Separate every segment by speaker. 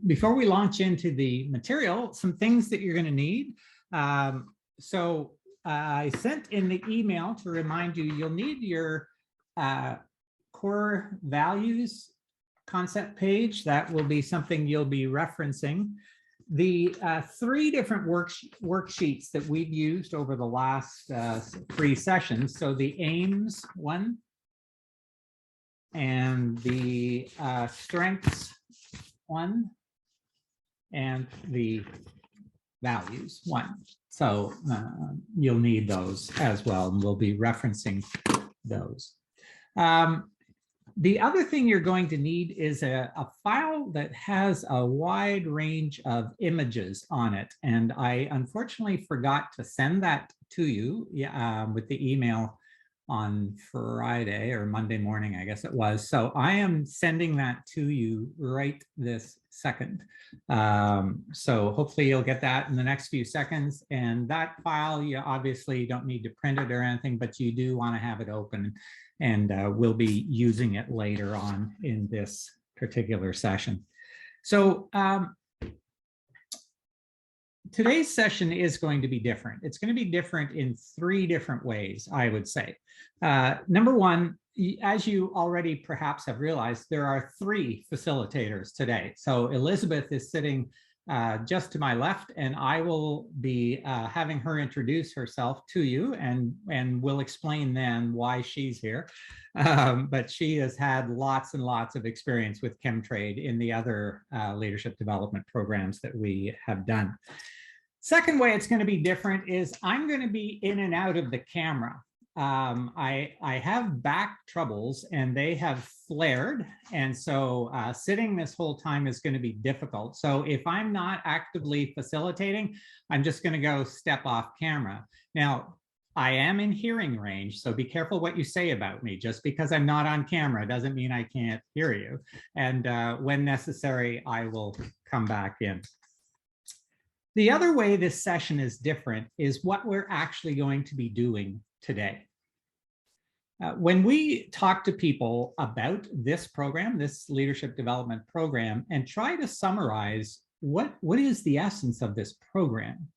Speaker 1: before we launch into the material, some things that you're going to need. I sent in the email to remind you, you'll need your core values concept page. That will be something you'll be referencing. The 3 different worksheets that we've used over the last 3 sessions. So the aims one and the strengths one and the values one. So you'll need those as well, and we'll be referencing those. The other thing you're going to need is a file that has a wide range of images on it. And I unfortunately forgot to send that to you with the email on Friday or Monday morning, I guess it was. So I am sending that to you right this second. So hopefully you'll get that in the next few seconds. And that file, you obviously don't need to print it or anything, but you do want to have it open, and we'll be using it later on in this particular session. So today's session is going to be different. It's going to be different in 3 different ways, I would say. Number one, as you already perhaps have realized, there are 3 facilitators today. So Elizabeth is sitting just to my left, and I will be having her introduce herself to you, and we'll explain then why she's here. But she has had lots and lots of experience with Chemtrade in the other leadership development programs that we have done. Second way it's going to be different is I'm going to be in and out of the camera. I have back troubles and they have flared, and so sitting this whole time is going to be difficult. So if I'm not actively facilitating, I'm just going to go step off camera. Now, I am in hearing range, so be careful what you say about me. Just because I'm not on camera doesn't mean I can't hear you. And when necessary, I will come back in. The other way this session is different is what we're actually going to be doing today. When we talk to people about this program, this leadership development program, and try to summarize what is the essence of this program,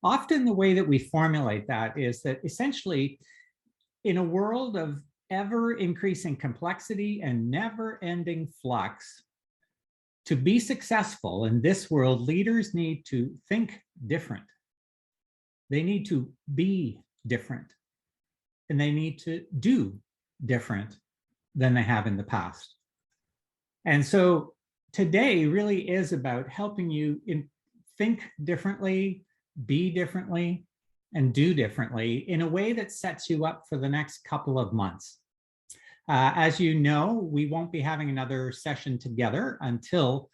Speaker 1: often the way that we formulate that is that essentially, in a world of ever increasing complexity and never ending flux, to be successful in this world, leaders need to think different. They need to be different. And they need to do different than they have in the past. And so today really is about helping you think differently, be differently, and do differently in a way that sets you up for the next couple of months. As you know, we won't be having another session together until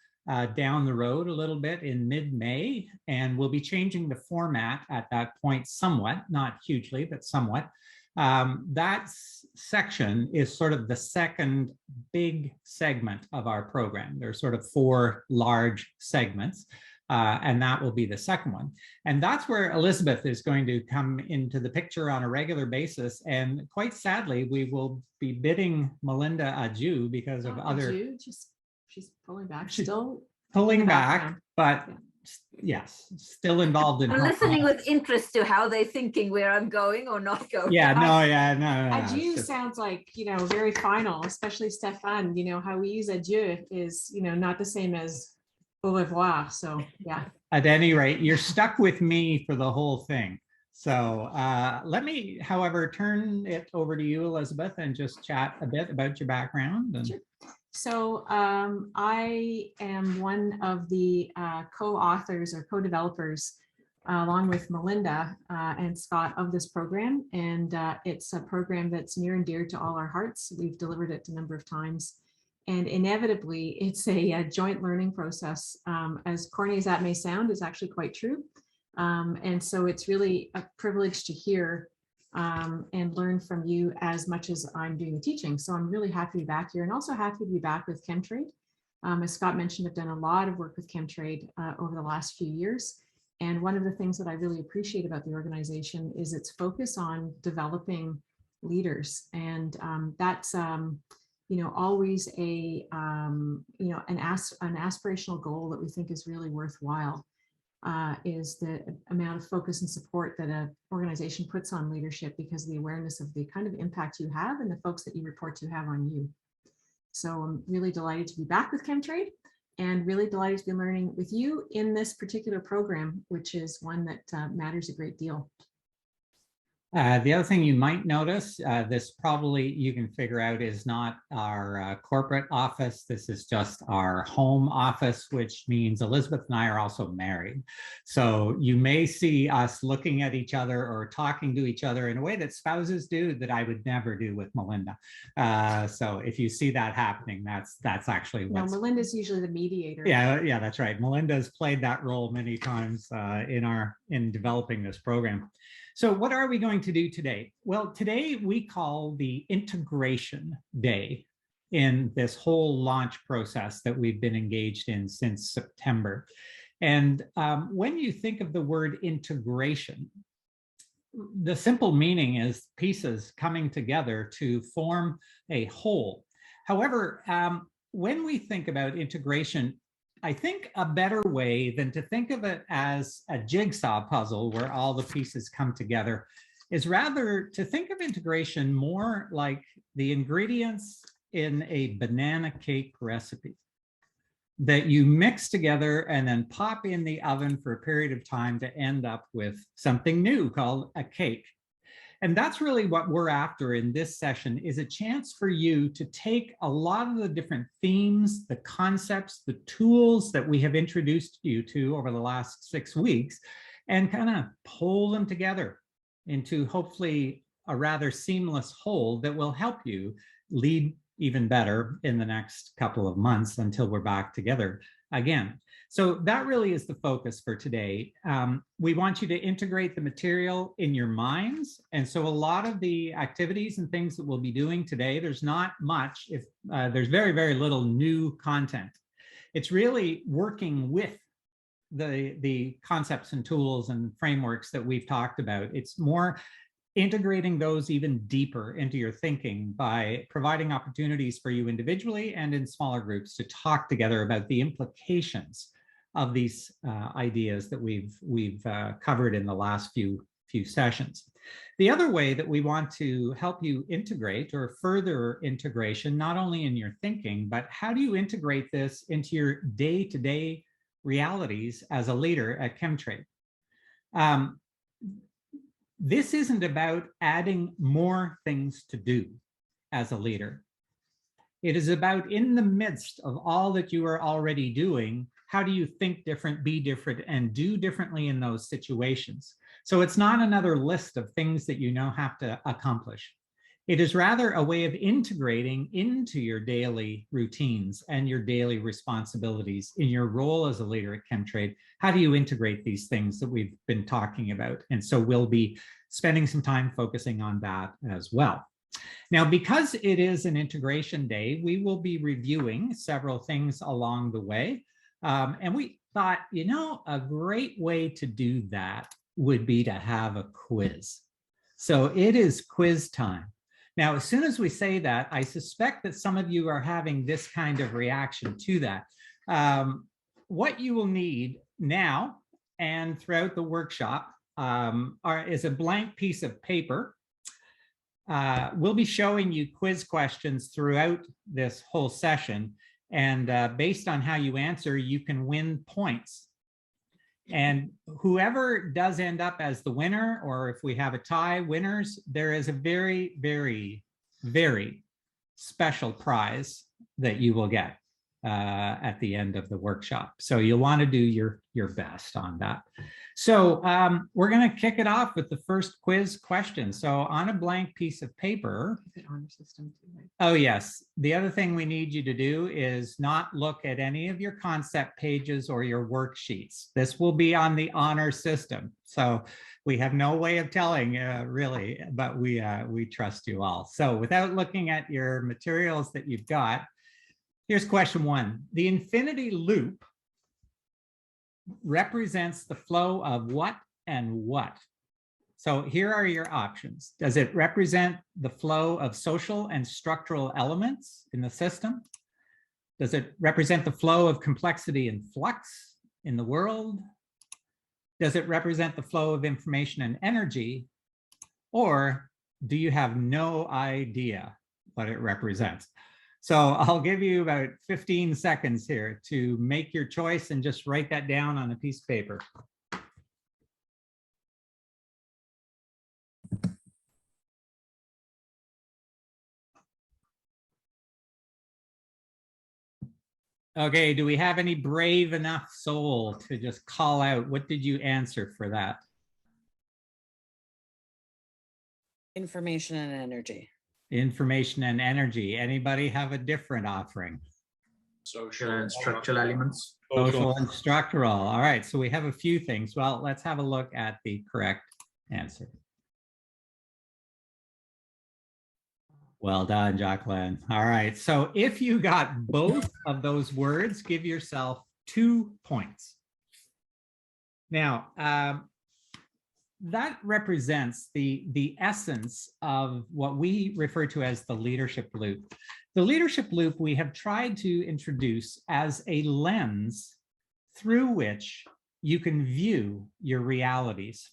Speaker 1: down the road a little bit in mid-May, and we'll be changing the format at that point somewhat, not hugely, but somewhat. That section is sort of the second big segment of our program. There's sort of 4 large segments, and that will be the second one. And that's where Elizabeth is going to come into the picture on a regular basis. And quite sadly, we will be bidding Melinda adieu because of other... Adieu?
Speaker 2: She's pulling back. Still
Speaker 1: pulling back, but... Yeah. Yes, still involved in.
Speaker 3: I'm listening with interest to how they're thinking where I'm going or not going.
Speaker 1: Yeah, no.
Speaker 2: Adieu sounds like, very final, especially Stefan. How we use adieu is, not the same as au revoir. So, yeah.
Speaker 1: At any rate, you're stuck with me for the whole thing. So let me, however, turn it over to you, Elizabeth, and just chat a bit about your background. And...
Speaker 2: Sure. So I am one of the co-authors or co-developers along with Melinda and Scott of this program. And it's a program that's near and dear to all our hearts. We've delivered it a number of times. And inevitably, it's a joint learning process. As corny as that may sound, is actually quite true. And so it's really a privilege to hear and learn from you as much as I'm doing the teaching. So I'm really happy to be back here, and also happy to be back with Chemtrade. As Scott mentioned, I've done a lot of work with Chemtrade over the last few years. And one of the things that I really appreciate about the organization is its focus on developing leaders. And that's always an aspirational goal that we think is really worthwhile is the amount of focus and support that an organization puts on leadership, because of the awareness of the kind of impact you have and the folks that you report to have on you. So I'm really delighted to be back with Chemtrade, and really delighted to be learning with you in this particular program, which is one that matters a great deal.
Speaker 1: The other thing you might notice, this probably you can figure out is not our corporate office. This is just our home office, which means Elizabeth and I are also married. So you may see us looking at each other or talking to each other in a way that spouses do that I would never do with Melinda. So if you see that happening, that's actually what's...
Speaker 2: No, Melinda's usually the mediator.
Speaker 1: Yeah, that's right. Melinda's played that role many times in developing this program. So what are we going to do today? Well, today we call the integration day in this whole launch process that we've been engaged in since September. And when you think of the word integration, the simple meaning is pieces coming together to form a whole. However, when we think about integration, I think a better way than to think of it as a jigsaw puzzle where all the pieces come together is rather to think of integration more like the ingredients in a banana cake recipe that you mix together and then pop in the oven for a period of time to end up with something new called a cake. And that's really what we're after in this session, is a chance for you to take a lot of the different themes, the concepts, the tools that we have introduced you to over the last 6 weeks, and kind of pull them together into hopefully a rather seamless whole that will help you lead even better in the next couple of months until we're back together again. So that really is the focus for today. We want you to integrate the material in your minds. And so a lot of the activities and things that we'll be doing today, there's not much, if there's very, very little new content. It's really working with the concepts and tools and frameworks that we've talked about. It's more integrating those even deeper into your thinking by providing opportunities for you individually and in smaller groups to talk together about the implications of these ideas that we've covered in the last few sessions. The other way that we want to help you integrate or further integration, not only in your thinking, but how do you integrate this into your day-to-day realities as a leader at Chemtrade? This isn't about adding more things to do as a leader. It is about, in the midst of all that you are already doing, how do you think different, be different, and do differently in those situations? So it's not another list of things that you now have to accomplish. It is rather a way of integrating into your daily routines and your daily responsibilities in your role as a leader at Chemtrade. How do you integrate these things that we've been talking about? And so we'll be spending some time focusing on that as well. Now, because it is an integration day, we will be reviewing several things along the way. And we thought, a great way to do that would be to have a quiz. So it is quiz time. Now, as soon as we say that, I suspect that some of you are having this kind of reaction to that. What you will need now and throughout the workshop is a blank piece of paper. We'll be showing you quiz questions throughout this whole session. And based on how you answer, you can win points. And whoever does end up as the winner, or if we have a tie, winners, there is a very, very, very special prize that you will get at the end of the workshop. So you'll want to do your best on that. So we're going to kick it off with the first quiz question. So on a blank piece of paper.
Speaker 2: Honor system too, right?
Speaker 1: Oh, yes. The other thing we need you to do is not look at any of your concept pages or your worksheets. This will be on the honor system. So we have no way of telling really, but we trust you all. So without looking at your materials that you've got, here's question 1. The infinity loop represents the flow of what and what? So here are your options. Does it represent the flow of social and structural elements in the system? Does it represent the flow of complexity and flux in the world? Does it represent the flow of information and energy? Or do you have no idea what it represents? So I'll give you about 15 seconds here to make your choice and just write that down on a piece of paper. Okay, do we have any brave enough soul to just call out? What did you answer for that?
Speaker 4: Information and energy.
Speaker 1: Information and energy. Anybody have a different offering?
Speaker 5: Social and structural elements.
Speaker 1: Social and structural. All right, so we have a few things. Well, let's have a look at the correct answer. Well done, Jacqueline. All right, so if you got both of those words, give yourself 2 points. Now, that represents the essence of what we refer to as the leadership loop. The leadership loop we have tried to introduce as a lens through which you can view your realities.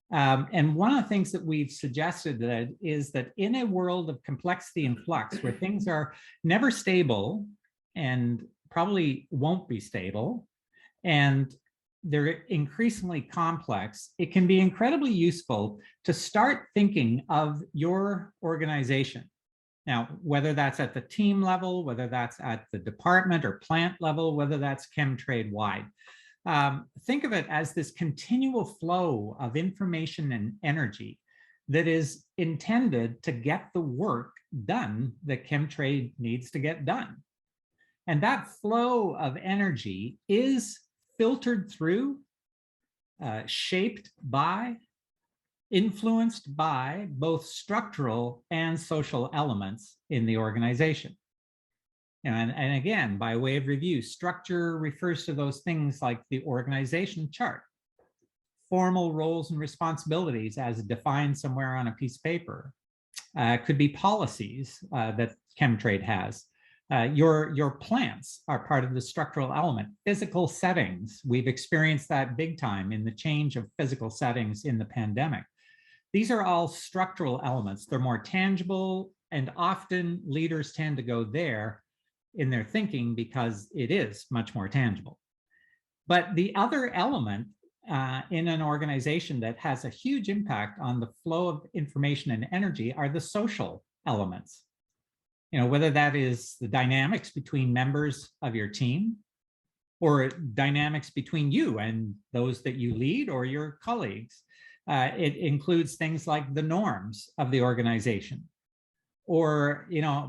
Speaker 1: And one of the things that we've suggested that is that in a world of complexity and flux, where things are never stable and probably won't be stable, and they're increasingly complex, it can be incredibly useful to start thinking of your organization. Now, whether that's at the team level, whether that's at the department or plant level, whether that's Chemtrade wide. Think of it as this continual flow of information and energy that is intended to get the work done that Chemtrade needs to get done. And that flow of energy is filtered through, shaped by, influenced by both structural and social elements in the organization. And again, by way of review, structure refers to those things like the organization chart, formal roles and responsibilities as defined somewhere on a piece of paper. Could be policies that Chemtrade has. Your plants are part of the structural element. Physical settings, we've experienced that big time in the change of physical settings in the pandemic. These are all structural elements. They're more tangible, and often leaders tend to go there in their thinking because it is much more tangible. But the other element in an organization that has a huge impact on the flow of information and energy are the social elements. You know, whether that is the dynamics between members of your team or dynamics between you and those that you lead or your colleagues. It includes things like the norms of the organization, or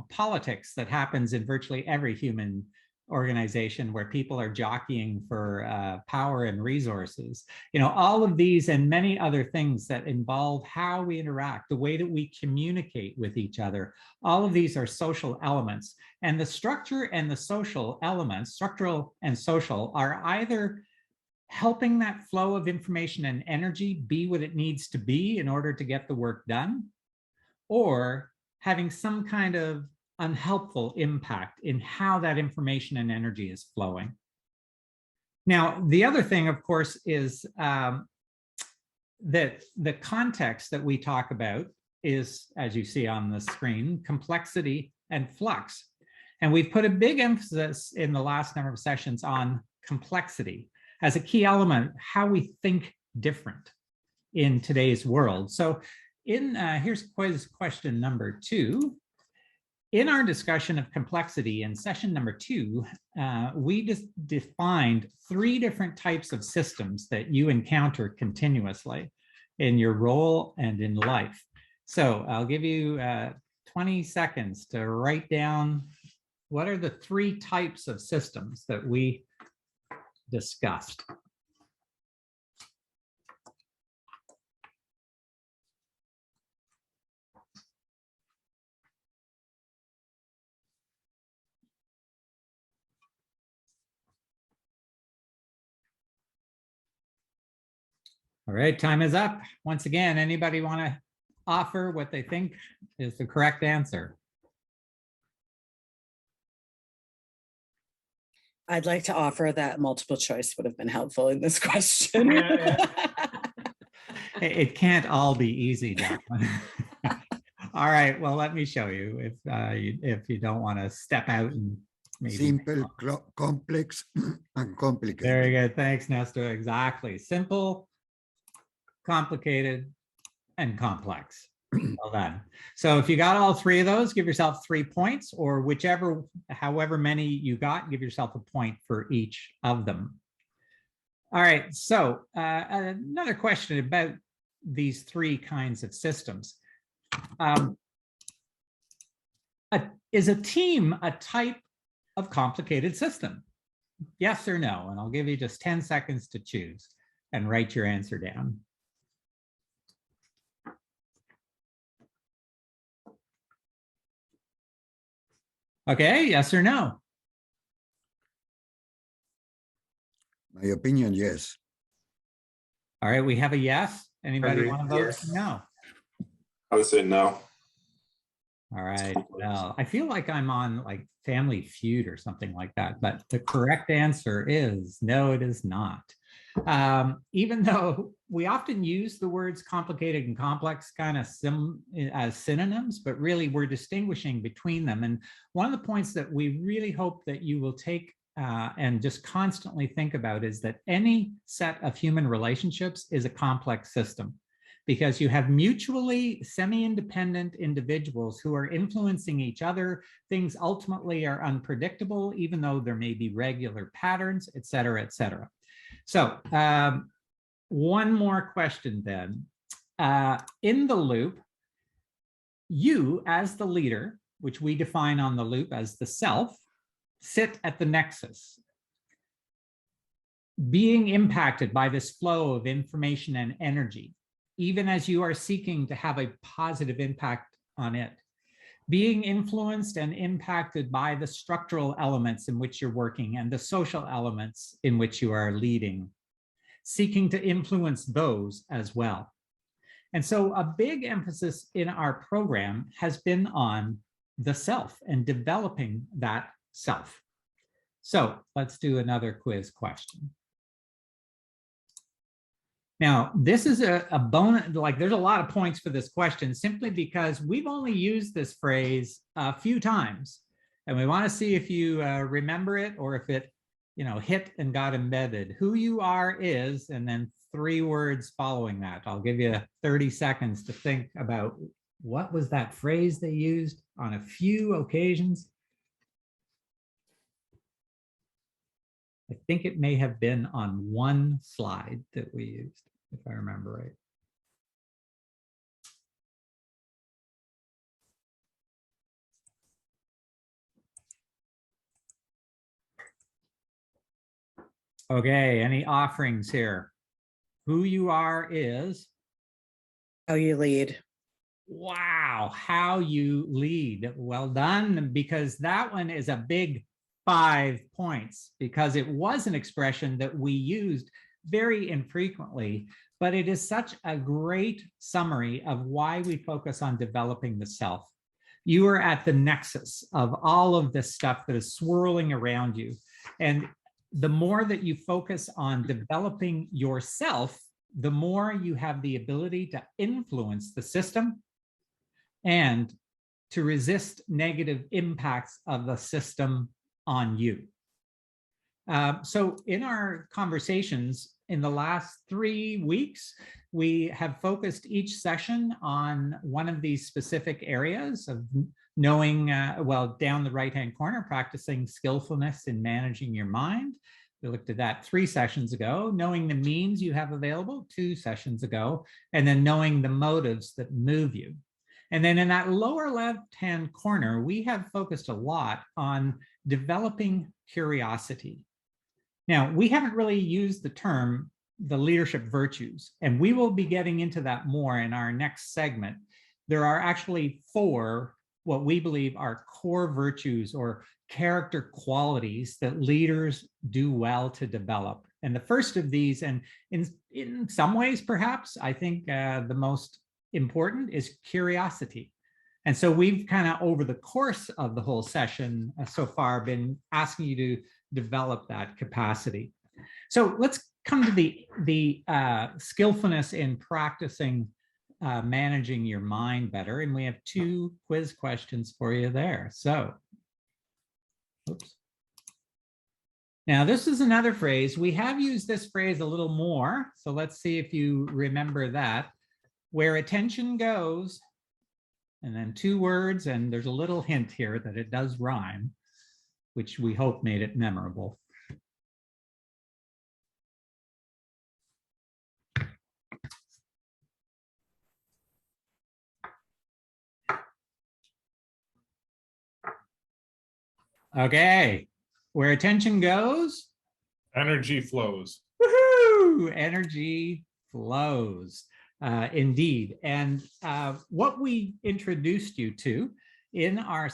Speaker 1: politics that happens in virtually every human organization where people are jockeying for power and resources. All of these and many other things that involve how we interact, the way that we communicate with each other. All of these are social elements, and the structure and the social elements, structural and social, are either helping that flow of information and energy be what it needs to be in order to get the work done, or having some kind of unhelpful impact in how that information and energy is flowing. Now, the other thing, of course, is that the context that we talk about is, as you see on the screen, complexity and flux. And we've put a big emphasis in the last number of sessions on complexity as a key element, how we think different in today's world. So here's quiz question number 2. In our discussion of complexity in session number 2, we just defined 3 different types of systems that you encounter continuously in your role and in life. So I'll give you 20 seconds to write down what are the 3 types of systems that we discussed. All right, time is up. Once again, anybody want to offer what they think is the correct answer?
Speaker 4: I'd like to offer that multiple choice would have been helpful in this question.
Speaker 1: It can't all be easy, Jacqueline. All right, well, let me show you if you don't want to step out and maybe.
Speaker 6: Simple, complex, and complicated.
Speaker 1: Very good, thanks, Nestor. Exactly, simple, complicated, and complex. Well done. So if you got all three of those, give yourself 3 points, or however many you got, give yourself a point for each of them. All right, so another question about these 3 kinds of systems. Is a team a type of complicated system? Yes or no? And I'll give you just 10 seconds to choose and write your answer down. Okay, yes or no?
Speaker 6: My opinion, yes.
Speaker 1: All right, we have a yes. Anybody
Speaker 5: Agree,
Speaker 1: want to vote
Speaker 5: yes.
Speaker 1: no?
Speaker 7: I would say no.
Speaker 1: All right, well, I feel like I'm on like Family Feud or something like that, but the correct answer is no, it is not. Even though we often use the words complicated and complex kind of as synonyms, but really we're distinguishing between them. And one of the points that we really hope that you will take and just constantly think about is that any set of human relationships is a complex system, because you have mutually semi-independent individuals who are influencing each other. Things ultimately are unpredictable, even though there may be regular patterns, et cetera, et cetera. So one more question then. In the loop, you as the leader, which we define on the loop as the self, sit at the nexus, being impacted by this flow of information and energy, even as you are seeking to have a positive impact on it, being influenced and impacted by the structural elements in which you're working and the social elements in which you are leading, seeking to influence those as well. And so a big emphasis in our program has been on the self and developing that self. So let's do another quiz question. Now, this is a bonus, like there's a lot of points for this question simply because we've only used this phrase a few times, and we want to see if you remember it or if it, hit and got embedded. Who you are is, and then 3 words following that. I'll give you 30 seconds to think about what was that phrase they used on a few occasions. I think it may have been on one slide that we used, if I remember right. Okay, any offerings here? Who you are is?
Speaker 4: How you lead.
Speaker 1: Wow, how you lead. Well done, because that one is a big 5 points, because it was an expression that we used very infrequently, but it is such a great summary of why we focus on developing the self. You are at the nexus of all of this stuff that is swirling around you. And the more that you focus on developing yourself, the more you have the ability to influence the system and to resist negative impacts of the system on you. So in our conversations in the last 3 weeks, we have focused each session on one of these specific areas of knowing, down the right-hand corner, practicing skillfulness in managing your mind. We looked at that 3 sessions ago. Knowing the means you have available, 2 sessions ago, and then knowing the motives that move you. And then in that lower left-hand corner, we have focused a lot on developing curiosity. Now, we haven't really used the term, the leadership virtues, and we will be getting into that more in our next segment. There are actually 4, what we believe are core virtues or character qualities that leaders do well to develop. And the first of these, and in some ways, perhaps, I think the most important is curiosity. And so we've kind of over the course of the whole session so far been asking you to develop that capacity. So let's come to the skillfulness in practicing managing your mind better. And we have 2 quiz questions for you there. So, oops. Now, this is another phrase. We have used this phrase a little more. So let's see if you remember that. Where attention goes, and then 2 words, and there's a little hint here that it does rhyme, which we hope made it memorable. Okay, where attention goes,
Speaker 8: energy flows.
Speaker 1: woohoo! Energy flows, indeed. And what we introduced you to in our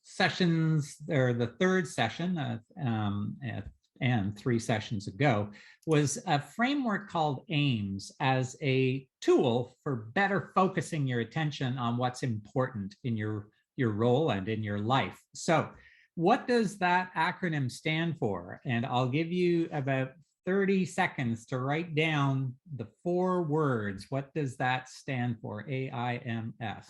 Speaker 1: sessions, or the 3rd session, and 3 sessions ago, was a framework called AIMS as a tool for better focusing your attention on what's important in your role and in your life. So what does that acronym stand for? And I'll give you about 30 seconds to write down the 4 words. What does that stand for? AIMS.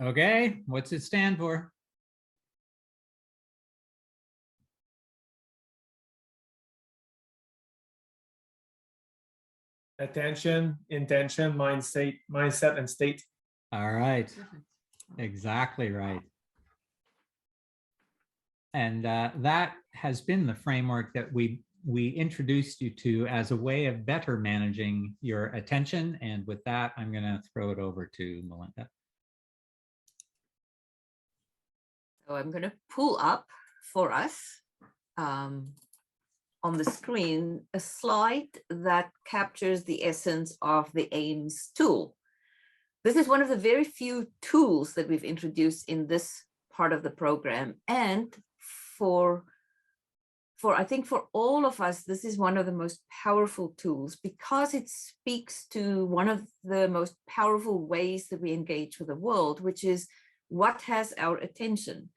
Speaker 1: Okay, what's it stand for?
Speaker 9: Attention, intention, mindset, and state.
Speaker 1: All right, exactly right. And that has been the framework that we introduced you to as a way of better managing your attention. And with that, I'm going to throw it over to Melinda.
Speaker 3: So I'm going to pull up for us on the screen a slide that captures the essence of the AIMS tool. This is one of the very few tools that we've introduced in this part of the program. And I think for all of us, this is one of the most powerful tools because it speaks to one of the most powerful ways that we engage with the world, which is what has our attention.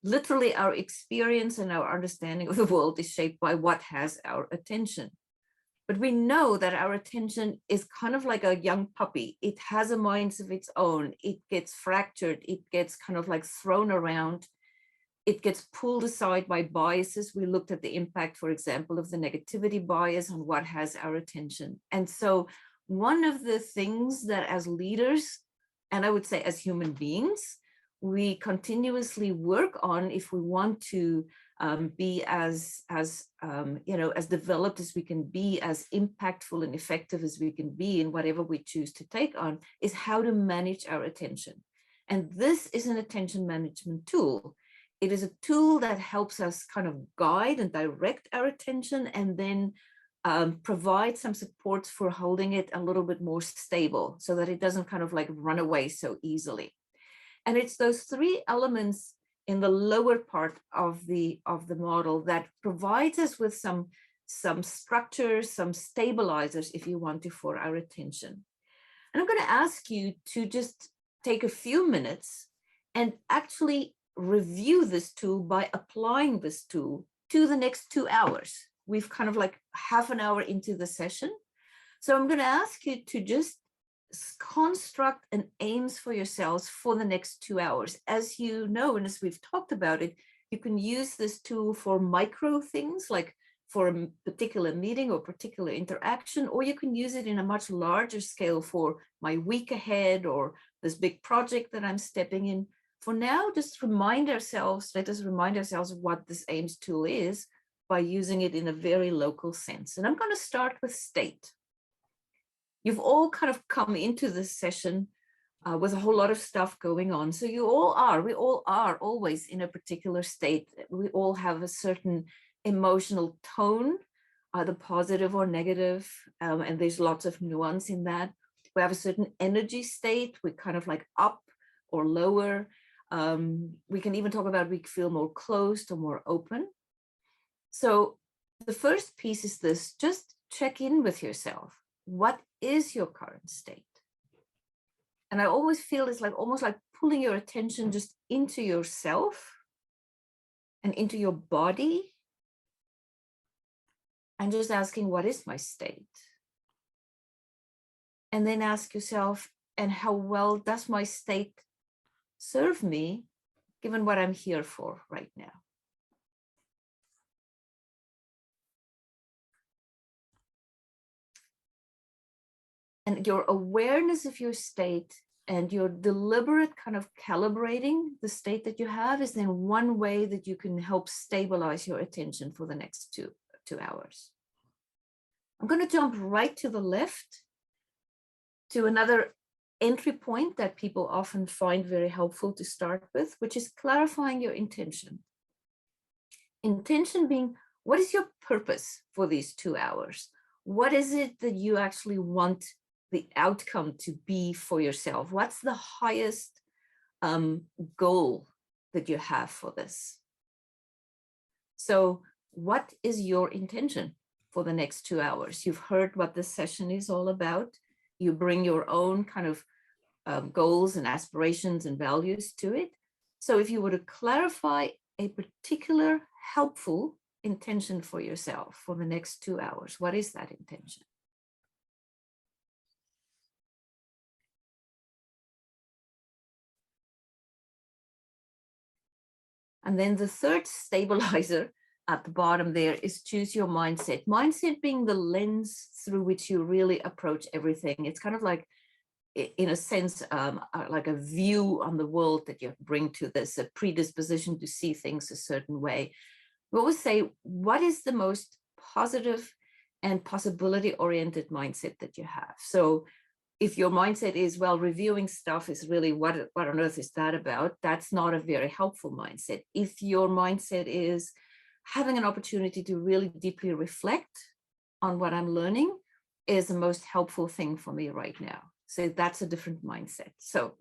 Speaker 3: Literally, our experience and our understanding of the world is shaped by what has our attention. But we know that our attention is kind of like a young puppy. It has a mind of its own. It gets fractured. It gets kind of like thrown around. It gets pulled aside by biases. We looked at the impact, for example, of the negativity bias on what has our attention. And so one of the things that as leaders, and I would say as human beings, we continuously work on if we want to be as developed as we can be, as impactful and effective as we can be in whatever we choose to take on, is how to manage our attention. And this is an attention management tool. It is a tool that helps us kind of guide and direct our attention and then provide some supports for holding it a little bit more stable so that it doesn't kind of like run away so easily. And it's those 3 elements in the lower part of the model that provides us with some structures, some stabilizers, if you want to, for our attention. And I'm going to ask you to just take a few minutes and actually review this tool by applying this tool to the next 2 hours. We've kind of like half an hour into the session. So I'm going to ask you to just construct an AIMS for yourselves for the next 2 hours. As you know, and as we've talked about it, you can use this tool for micro things like for a particular meeting or particular interaction, or you can use it in a much larger scale for my week ahead or this big project that I'm stepping in. For now, just let us remind ourselves of what this AIMS tool is by using it in a very local sense. And I'm going to start with state. You've all kind of come into this session with a whole lot of stuff going on. So we all are always in a particular state. We all have a certain emotional tone, either positive or negative, and there's lots of nuance in that. We have a certain energy state. We're kind of like up or lower. We can even talk about we feel more closed or more open. So the first piece is this: just check in with yourself. What is your current state? And I always feel it's like almost like pulling your attention just into yourself and into your body, and just asking, what is my state? And then ask yourself, and how well does my state serve me, given what I'm here for right now? And your awareness of your state and your deliberate kind of calibrating the state that you have is then one way that you can help stabilize your attention for the next two hours. I'm going to jump right to the left to another entry point that people often find very helpful to start with, which is clarifying your intention. Intention being, what is your purpose for these 2 hours? What is it that you actually want the outcome to be for yourself? What's the highest goal that you have for this? So what is your intention for the next 2 hours? You've heard what this session is all about. You bring your own kind of goals and aspirations and values to it. So if you were to clarify a particular helpful intention for yourself for the next 2 hours, what is that intention? And then the third stabilizer at the bottom there is choose your mindset. Mindset being the lens through which you really approach everything. It's kind of like, in a sense, like a view on the world that you bring to this, a predisposition to see things a certain way. We always say, what is the most positive and possibility-oriented mindset that you have? So if your mindset is, well, reviewing stuff is really what on earth is that about? That's not a very helpful mindset. If your mindset is having an opportunity to really deeply reflect on what I'm learning is the most helpful thing for me right now. So that's a different mindset. So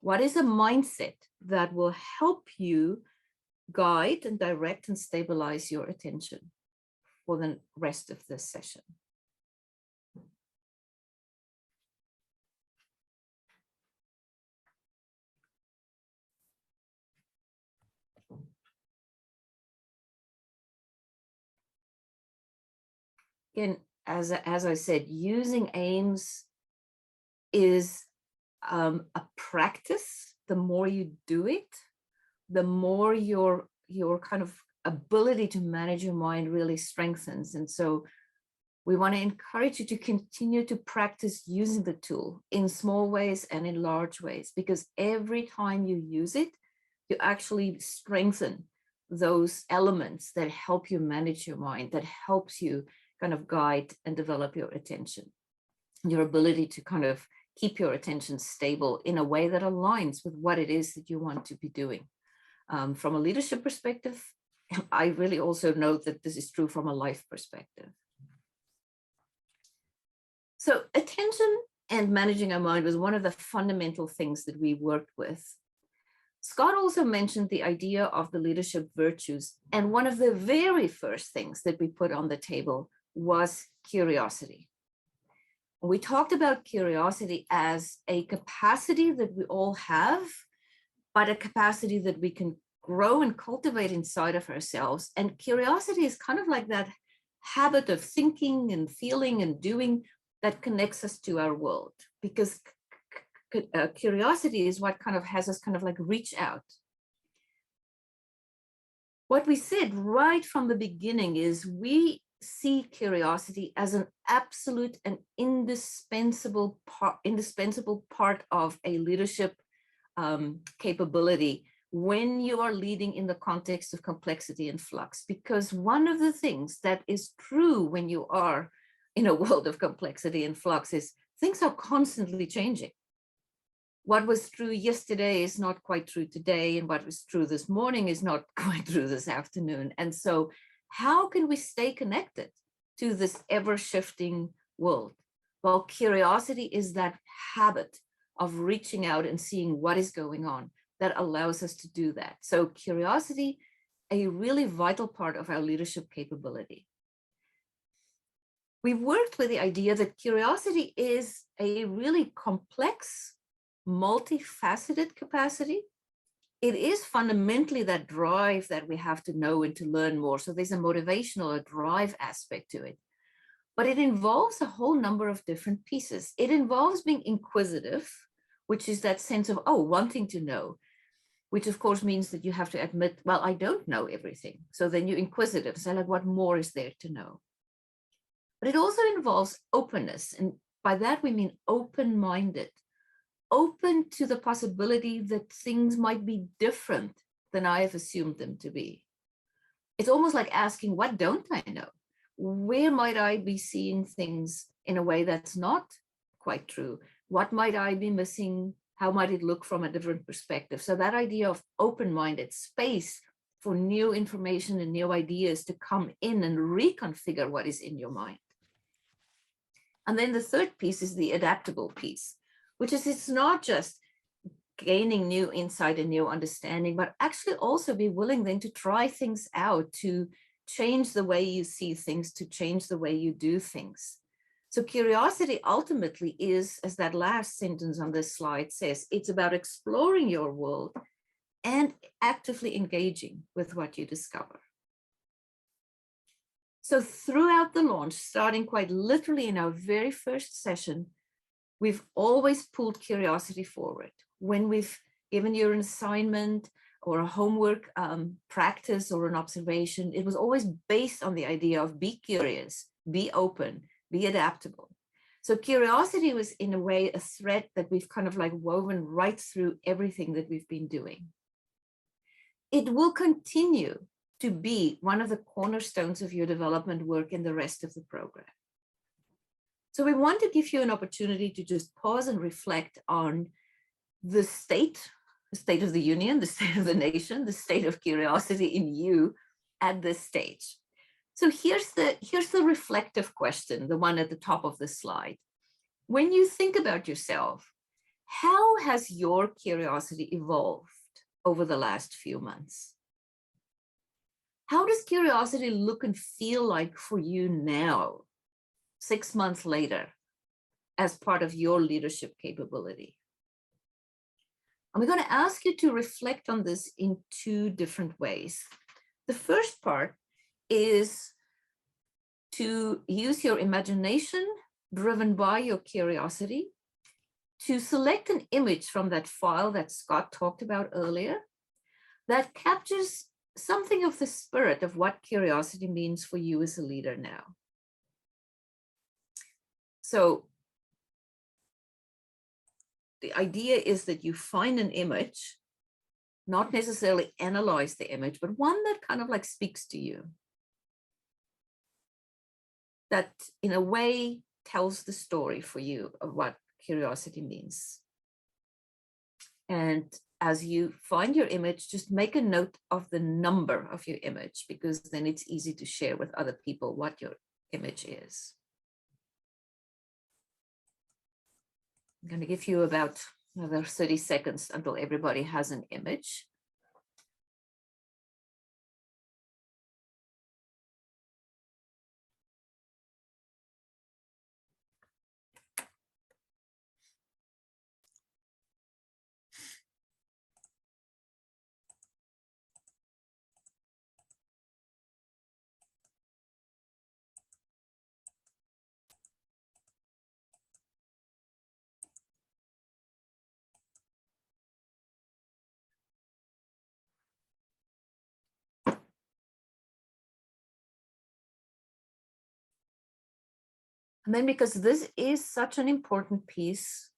Speaker 3: what is a mindset that will help you guide and direct and stabilize your attention for the rest of this session? Again, as I said, using aims is a practice. The more you do it, the more your kind of ability to manage your mind really strengthens. And so we want to encourage you to continue to practice using the tool in small ways and in large ways, because every time you use it, you actually strengthen those elements that help you manage your mind, that helps you kind of guide and develop your attention, your ability to kind of keep your attention stable in a way that aligns with what it is that you want to be doing. From a leadership perspective, I really also know that this is true from a life perspective. So attention and managing our mind was one of the fundamental things that we worked with. Scott also mentioned the idea of the leadership virtues. And one of the very first things that we put on the table was curiosity. We talked about curiosity as a capacity that we all have, but a capacity that we can grow and cultivate inside of ourselves. And curiosity is kind of like that habit of thinking and feeling and doing that connects us to our world, because curiosity is what kind of has us kind of like reach out. What we said right from the beginning is we see curiosity as an absolute and indispensable part of a leadership capability when you are leading in the context of complexity and flux. Because one of the things that is true when you are in a world of complexity and flux is things are constantly changing. what was true yesterday is not quite true today, and what was true this morning is not quite true this afternoon. And so how can we stay connected to this ever-shifting world? Well, curiosity is that habit of reaching out and seeing what is going on that allows us to do that. So curiosity, a really vital part of our leadership capability. We've worked with the idea that curiosity is a really complex, multifaceted capacity. It is fundamentally that drive that we have to know and to learn more. So there's a motivational, a drive aspect to it. But it involves a whole number of different pieces. It involves being inquisitive, which is that sense of, oh, wanting to know, which of course means that you have to admit, well, I don't know everything. So then you're inquisitive. So like, what more is there to know? But it also involves openness. And by that, we mean open-minded, open to the possibility that things might be different than I have assumed them to be. It's almost like asking, what don't I know? Where might I be seeing things in a way that's not quite true? What might I be missing? How might it look from a different perspective? So that idea of open-minded space for new information and new ideas to come in and reconfigure what is in your mind. And then the third piece is the adaptable piece, which is it's not just gaining new insight and new understanding, but actually also be willing then to try things out, to change the way you see things, to change the way you do things. So curiosity ultimately is, as that last sentence on this slide says, it's about exploring your world and actively engaging with what you discover. So throughout the launch, starting quite literally in our very first session, we've always pulled curiosity forward. When we've given you an assignment or a homework practice or an observation, it was always based on the idea of be curious, be open, be adaptable. So curiosity was in a way a thread that we've kind of like woven right through everything that we've been doing. It will continue to be one of the cornerstones of your development work in the rest of the program. So we want to give you an opportunity to just pause and reflect on the state of the union, the state of the nation, the state of curiosity in you at this stage. So here's the reflective question, the one at the top of the slide. When you think about yourself, how has your curiosity evolved over the last few months? How does curiosity look and feel like for you now, 6 months later, as part of your leadership capability? And we're going to ask you to reflect on this in two different ways. The first part is to use your imagination driven by your curiosity to select an image from that file that Scott talked about earlier that captures something of the spirit of what curiosity means for you as a leader now. So the idea is that you find an image, not necessarily analyze the image, but one that kind of like speaks to you, that in a way tells the story for you of what curiosity means. And as you find your image, just make a note of the number of your image, because then it's easy to share with other people what your image is. I'm going to give you about another 30 seconds until everybody has an image. And then, because this is such an important piece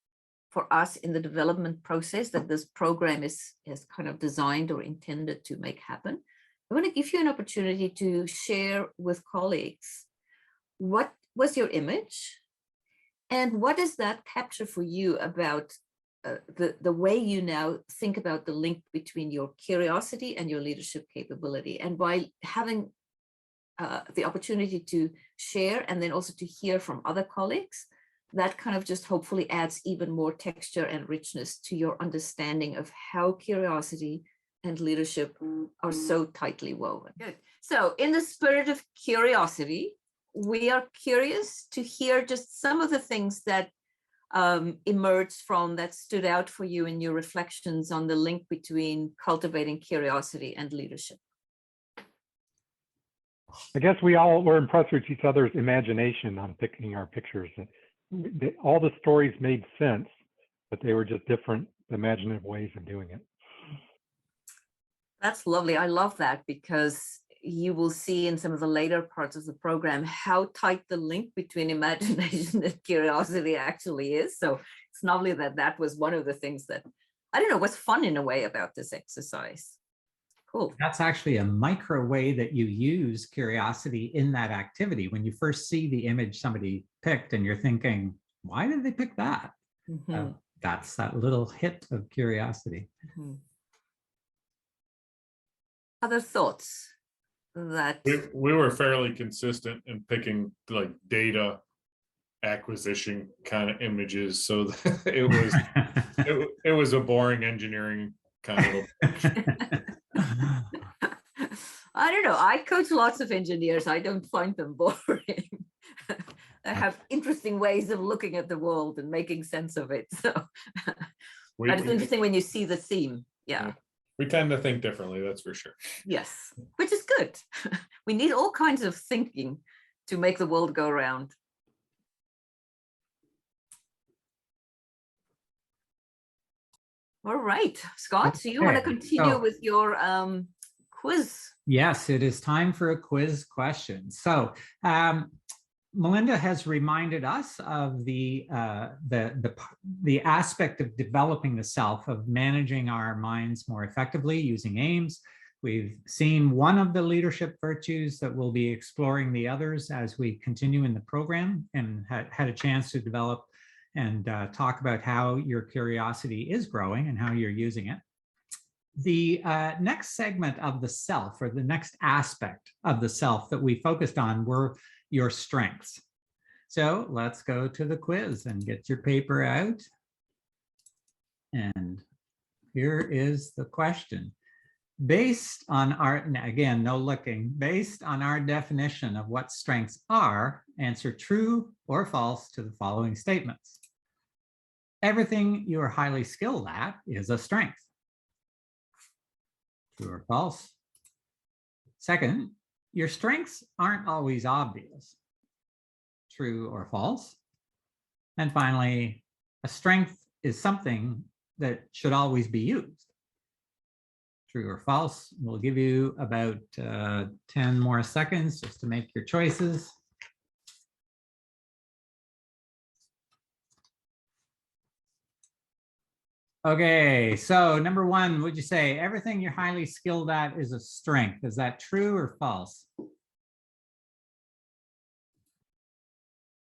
Speaker 3: for us in the development process that this program is kind of designed or intended to make happen, I want to give you an opportunity to share with colleagues what was your image and what does that capture for you about the way you now think about the link between your curiosity and your leadership capability. And by having the opportunity to share and then also to hear from other colleagues, that kind of just hopefully adds even more texture and richness to your understanding of how curiosity and leadership are so tightly woven. Good. So in the spirit of curiosity, we are curious to hear just some of the things that emerged from, that stood out for you in your reflections on the link between cultivating curiosity and leadership.
Speaker 10: I guess we all were impressed with each other's imagination on picking our pictures. All the stories made sense, but they were just different imaginative ways of doing it.
Speaker 3: That's lovely. I love that, because you will see in some of the later parts of the program how tight the link between imagination and curiosity actually is. So it's lovely that that was one of the things that, I don't know, was fun in a way about this exercise. Cool.
Speaker 1: That's actually a micro way that you use curiosity in that activity. When you first see the image somebody picked and you're thinking, why did they pick that?
Speaker 3: Mm-hmm.
Speaker 1: That's that little hit of curiosity.
Speaker 3: Mm-hmm. Other thoughts? That
Speaker 8: we were fairly consistent in picking like data acquisition kind of images, so that it was a boring engineering kind of
Speaker 3: I don't know, I coach lots of engineers. I don't find them boring. They have interesting ways of looking at the world and making sense of it, so it's interesting when you see the theme. Yeah.
Speaker 8: We tend to think differently, that's for sure.
Speaker 3: Yes, which is good. We need all kinds of thinking to make the world go round. All right, Scott, so you want to continue with your quiz?
Speaker 1: Yes, it is time for a quiz question. So Melinda has reminded us of the aspect of developing the self, of managing our minds more effectively using aims. We've seen one of the leadership virtues that we'll be exploring the others as we continue in the program, and had a chance to develop and talk about how your curiosity is growing and how you're using it. The next segment of the self, or the next aspect of the self that we focused on, were your strengths. So let's go to the quiz and get your paper out. And here is the question. Based on our, again, no looking, based on our definition of what strengths are, answer true or false to the following statements. Everything you are highly skilled at is a strength. True or false? Second, your strengths aren't always obvious. True or false? And finally, a strength is something that should always be used. True or false? We'll give you about 10 more seconds just to make your choices. Okay, so number one, would you say everything you're highly skilled at is a strength? Is that true or false?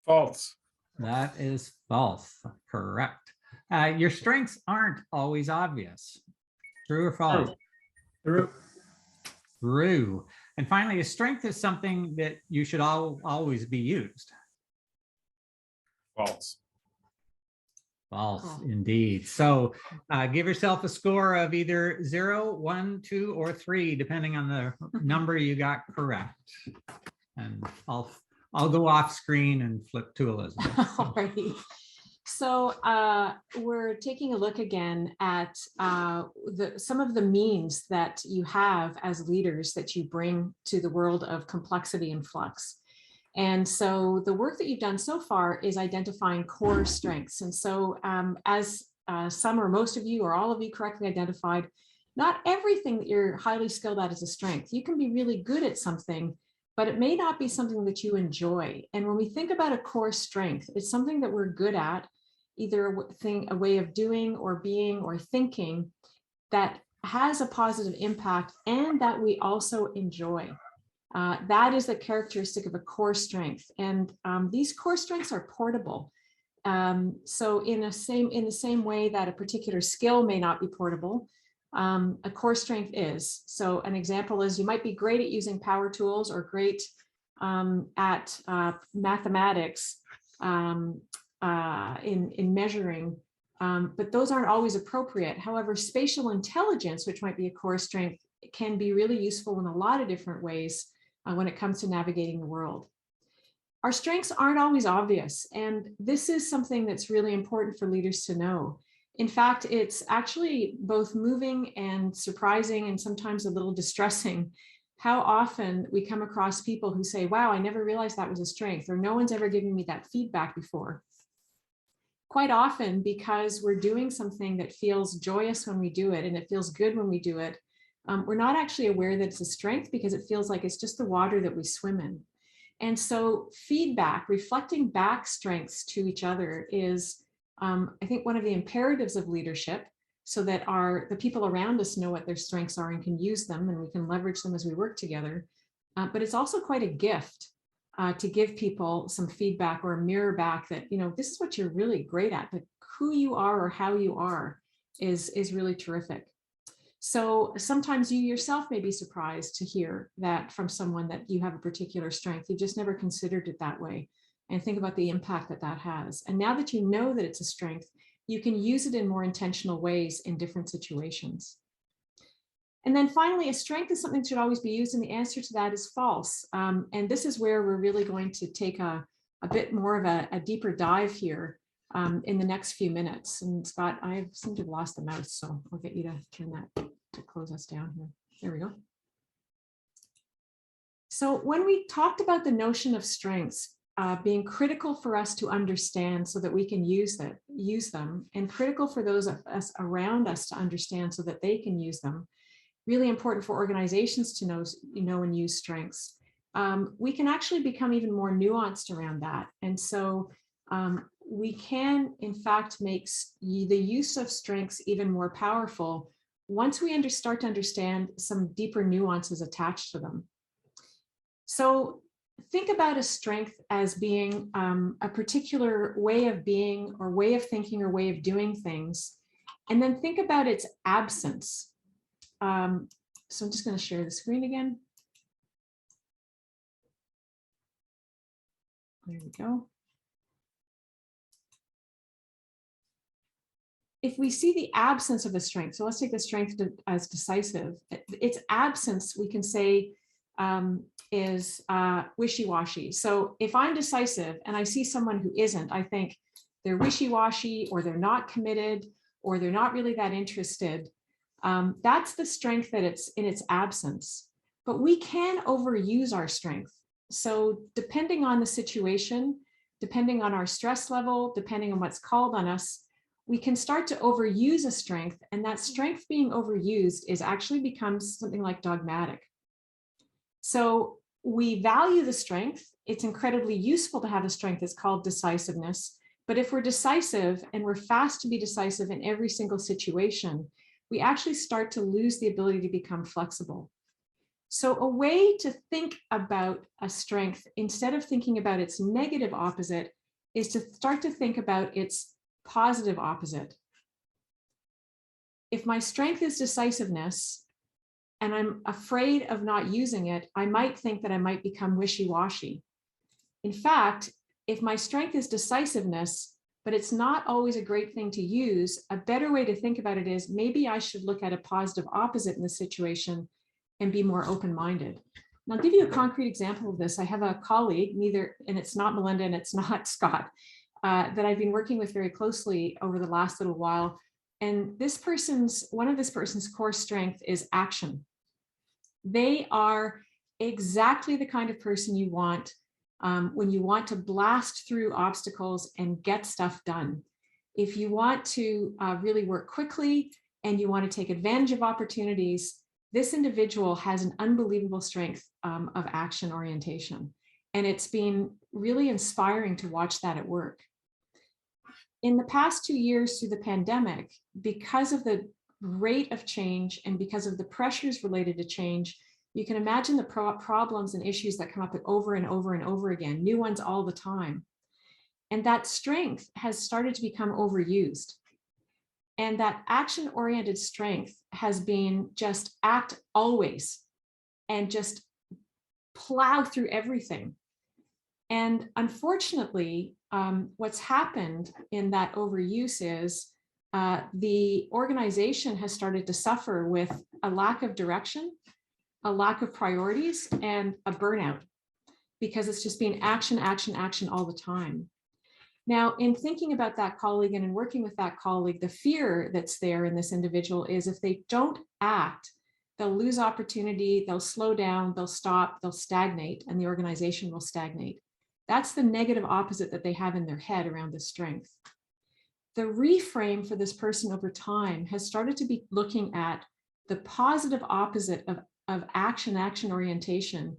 Speaker 8: False.
Speaker 1: That is false. Correct. Your strengths aren't always obvious. True or false?
Speaker 9: True.
Speaker 1: True. And finally, a strength is something that you should always be used.
Speaker 8: False.
Speaker 1: False, indeed. So give yourself a score of either 0, 1, 2, or 3, depending on the number you got correct. And I'll go off screen and flip to Elizabeth.
Speaker 2: Alrighty. So we're taking a look again at some of the means that you have as leaders that you bring to the world of complexity and flux. And so the work that you've done so far is identifying core strengths. And so as some or most of you or all of you correctly identified, not everything that you're highly skilled at is a strength. You can be really good at something, but it may not be something that you enjoy. And when we think about a core strength, it's something that we're good at, either a way of doing or being or thinking that has a positive impact and that we also enjoy. That is the characteristic of a core strength. And these core strengths are portable. So in the same way that a particular skill may not be portable, a core strength is. So an example is you might be great at using power tools or great at mathematics in measuring, but those aren't always appropriate. However, spatial intelligence, which might be a core strength, can be really useful in a lot of different ways when it comes to navigating the world. Our strengths aren't always obvious, and this is something that's really important for leaders to know. In fact, it's actually both moving and surprising and sometimes a little distressing how often we come across people who say, wow, I never realized that was a strength, or no one's ever given me that feedback before. Quite often, because we're doing something that feels joyous when we do it and it feels good when we do it, we're not actually aware that it's a strength because it feels like it's just the water that we swim in. And so feedback, reflecting back strengths to each other is, I think, one of the imperatives of leadership, so that the people around us know what their strengths are and can use them, and we can leverage them as we work together. But it's also quite a gift to give people some feedback or a mirror back that, this is what you're really great at, but who you are or how you are is really terrific. So sometimes you yourself may be surprised to hear that from someone, that you have a particular strength. You just never considered it that way, and think about the impact that that has. And now that you know that it's a strength, you can use it in more intentional ways in different situations. And then finally, a strength is something that should always be used, and the answer to that is false. And this is where we're really going to take a bit more of a deeper dive here in the next few minutes. And Scott, I seem to have lost the mouse, so I'll get you to turn that to close us down here. There we go. So when we talked about the notion of strengths being critical for us to understand so that we can use them, and critical for those of us around us to understand so that they can use them, really important for organizations to know and use strengths, we can actually become even more nuanced around that. And so we can, in fact, make the use of strengths even more powerful once we start to understand some deeper nuances attached to them. So think about a strength as being a particular way of being or way of thinking or way of doing things, and then think about its absence. So I'm just going to share the screen again. There we go. If we see the absence of a strength, so let's take the strength as decisive, its absence, we can say, is wishy-washy. So if I'm decisive and I see someone who isn't, I think they're wishy-washy, or they're not committed, or they're not really that interested. That's the strength that it's in its absence. But we can overuse our strength. So depending on the situation, depending on our stress level, depending on what's called on us, we can start to overuse a strength, and that strength being overused actually becomes something like dogmatic. So we value the strength. It's incredibly useful to have a strength that's called decisiveness. But if we're decisive and we're fast to be decisive in every single situation, we actually start to lose the ability to become flexible. So a way to think about a strength, instead of thinking about its negative opposite, is to start to think about its positive opposite. If my strength is decisiveness and I'm afraid of not using it, I might think that I might become wishy-washy. In fact, if my strength is decisiveness, but it's not always a great thing to use, a better way to think about it is, maybe I should look at a positive opposite in this situation and be more open-minded. And I'll give you a concrete example of this. I have a colleague, and it's not Melinda and it's not Scott, that I've been working with very closely over the last little while. And one of this person's core strength is action. They are exactly the kind of person you want when you want to blast through obstacles and get stuff done. If you want to really work quickly and you want to take advantage of opportunities, this individual has an unbelievable strength of action orientation. And it's been really inspiring to watch that at work. In the past 2 years through the pandemic, because of the rate of change and because of the pressures related to change, you can imagine the problems and issues that come up over and over and over again, new ones all the time. And that strength has started to become overused. And that action-oriented strength has been just act always and just plow through everything. And unfortunately, what's happened in that overuse is the organization has started to suffer with a lack of direction, a lack of priorities, and a burnout, because it's just been action, action, action all the time. Now, in thinking about that colleague and in working with that colleague, the fear that's there in this individual is if they don't act, they'll lose opportunity, they'll slow down, they'll stop, they'll stagnate, and the organization will stagnate. That's the negative opposite that they have in their head around this strength. The reframe for this person over time has started to be looking at the positive opposite of action orientation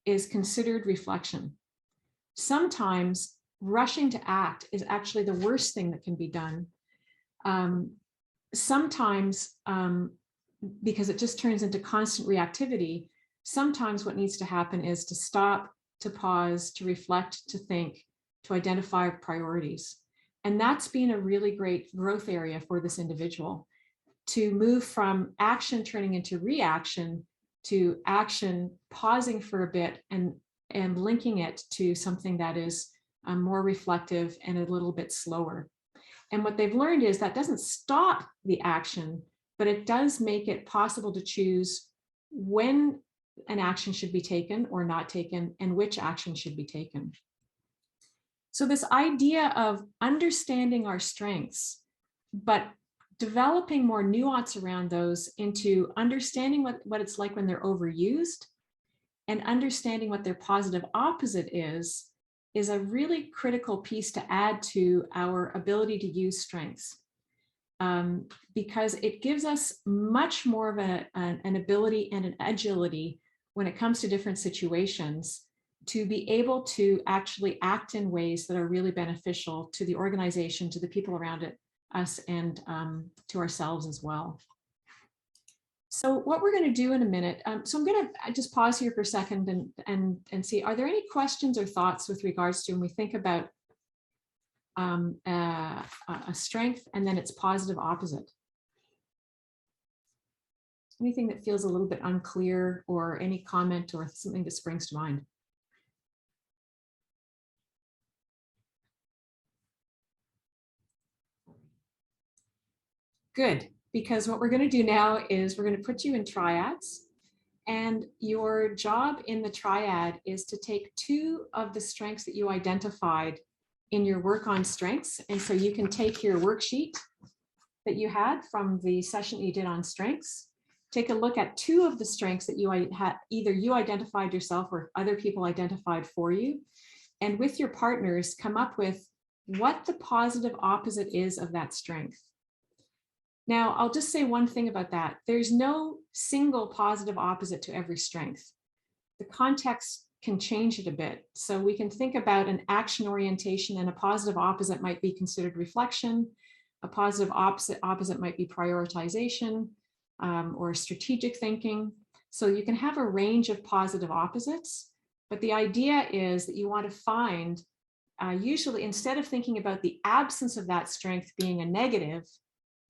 Speaker 2: is considered reflection. Sometimes rushing to act is actually the worst thing that can be done. Sometimes, because it just turns into constant reactivity, sometimes what needs to happen is to stop, to pause, to reflect, to think, to identify priorities. And that's been a really great growth area for this individual, to move from action turning into reaction to action, pausing for a bit and linking it to something that is more reflective and a little bit slower. And what they've learned is that doesn't stop the action, but it does make it possible to choose when an action should be taken or not taken and which action should be taken. So this idea of understanding our strengths, but developing more nuance around those into understanding what it's like when they're overused and understanding what their positive opposite is a really critical piece to add to our ability to use strengths. Because it gives us much more of an ability and an agility when it comes to different situations to be able to actually act in ways that are really beneficial to the organization, to the people around it, us, and to ourselves as well. So what we're going to do in a minute, so I'm going to just pause here for a second and see, are there any questions or thoughts with regards to when we think about a strength and then its positive opposite? Anything that feels a little bit unclear, or any comment or something that springs to mind? Good, because what we're going to do now is we're going to put you in triads, and your job in the triad is to take two of the strengths that you identified in your work on strengths. And so you can take your worksheet that you had from the session you did on strengths, take a look at two of the strengths that you had, either you identified yourself or other people identified for you, and with your partners come up with what the positive opposite is of that strength. Now, I'll just say one thing about that. There's no single positive opposite to every strength. The context can change it a bit. So we can think about an action orientation, and a positive opposite might be considered reflection. A positive opposite might be prioritization or strategic thinking. So you can have a range of positive opposites, but the idea is that you want to find, usually instead of thinking about the absence of that strength being a negative,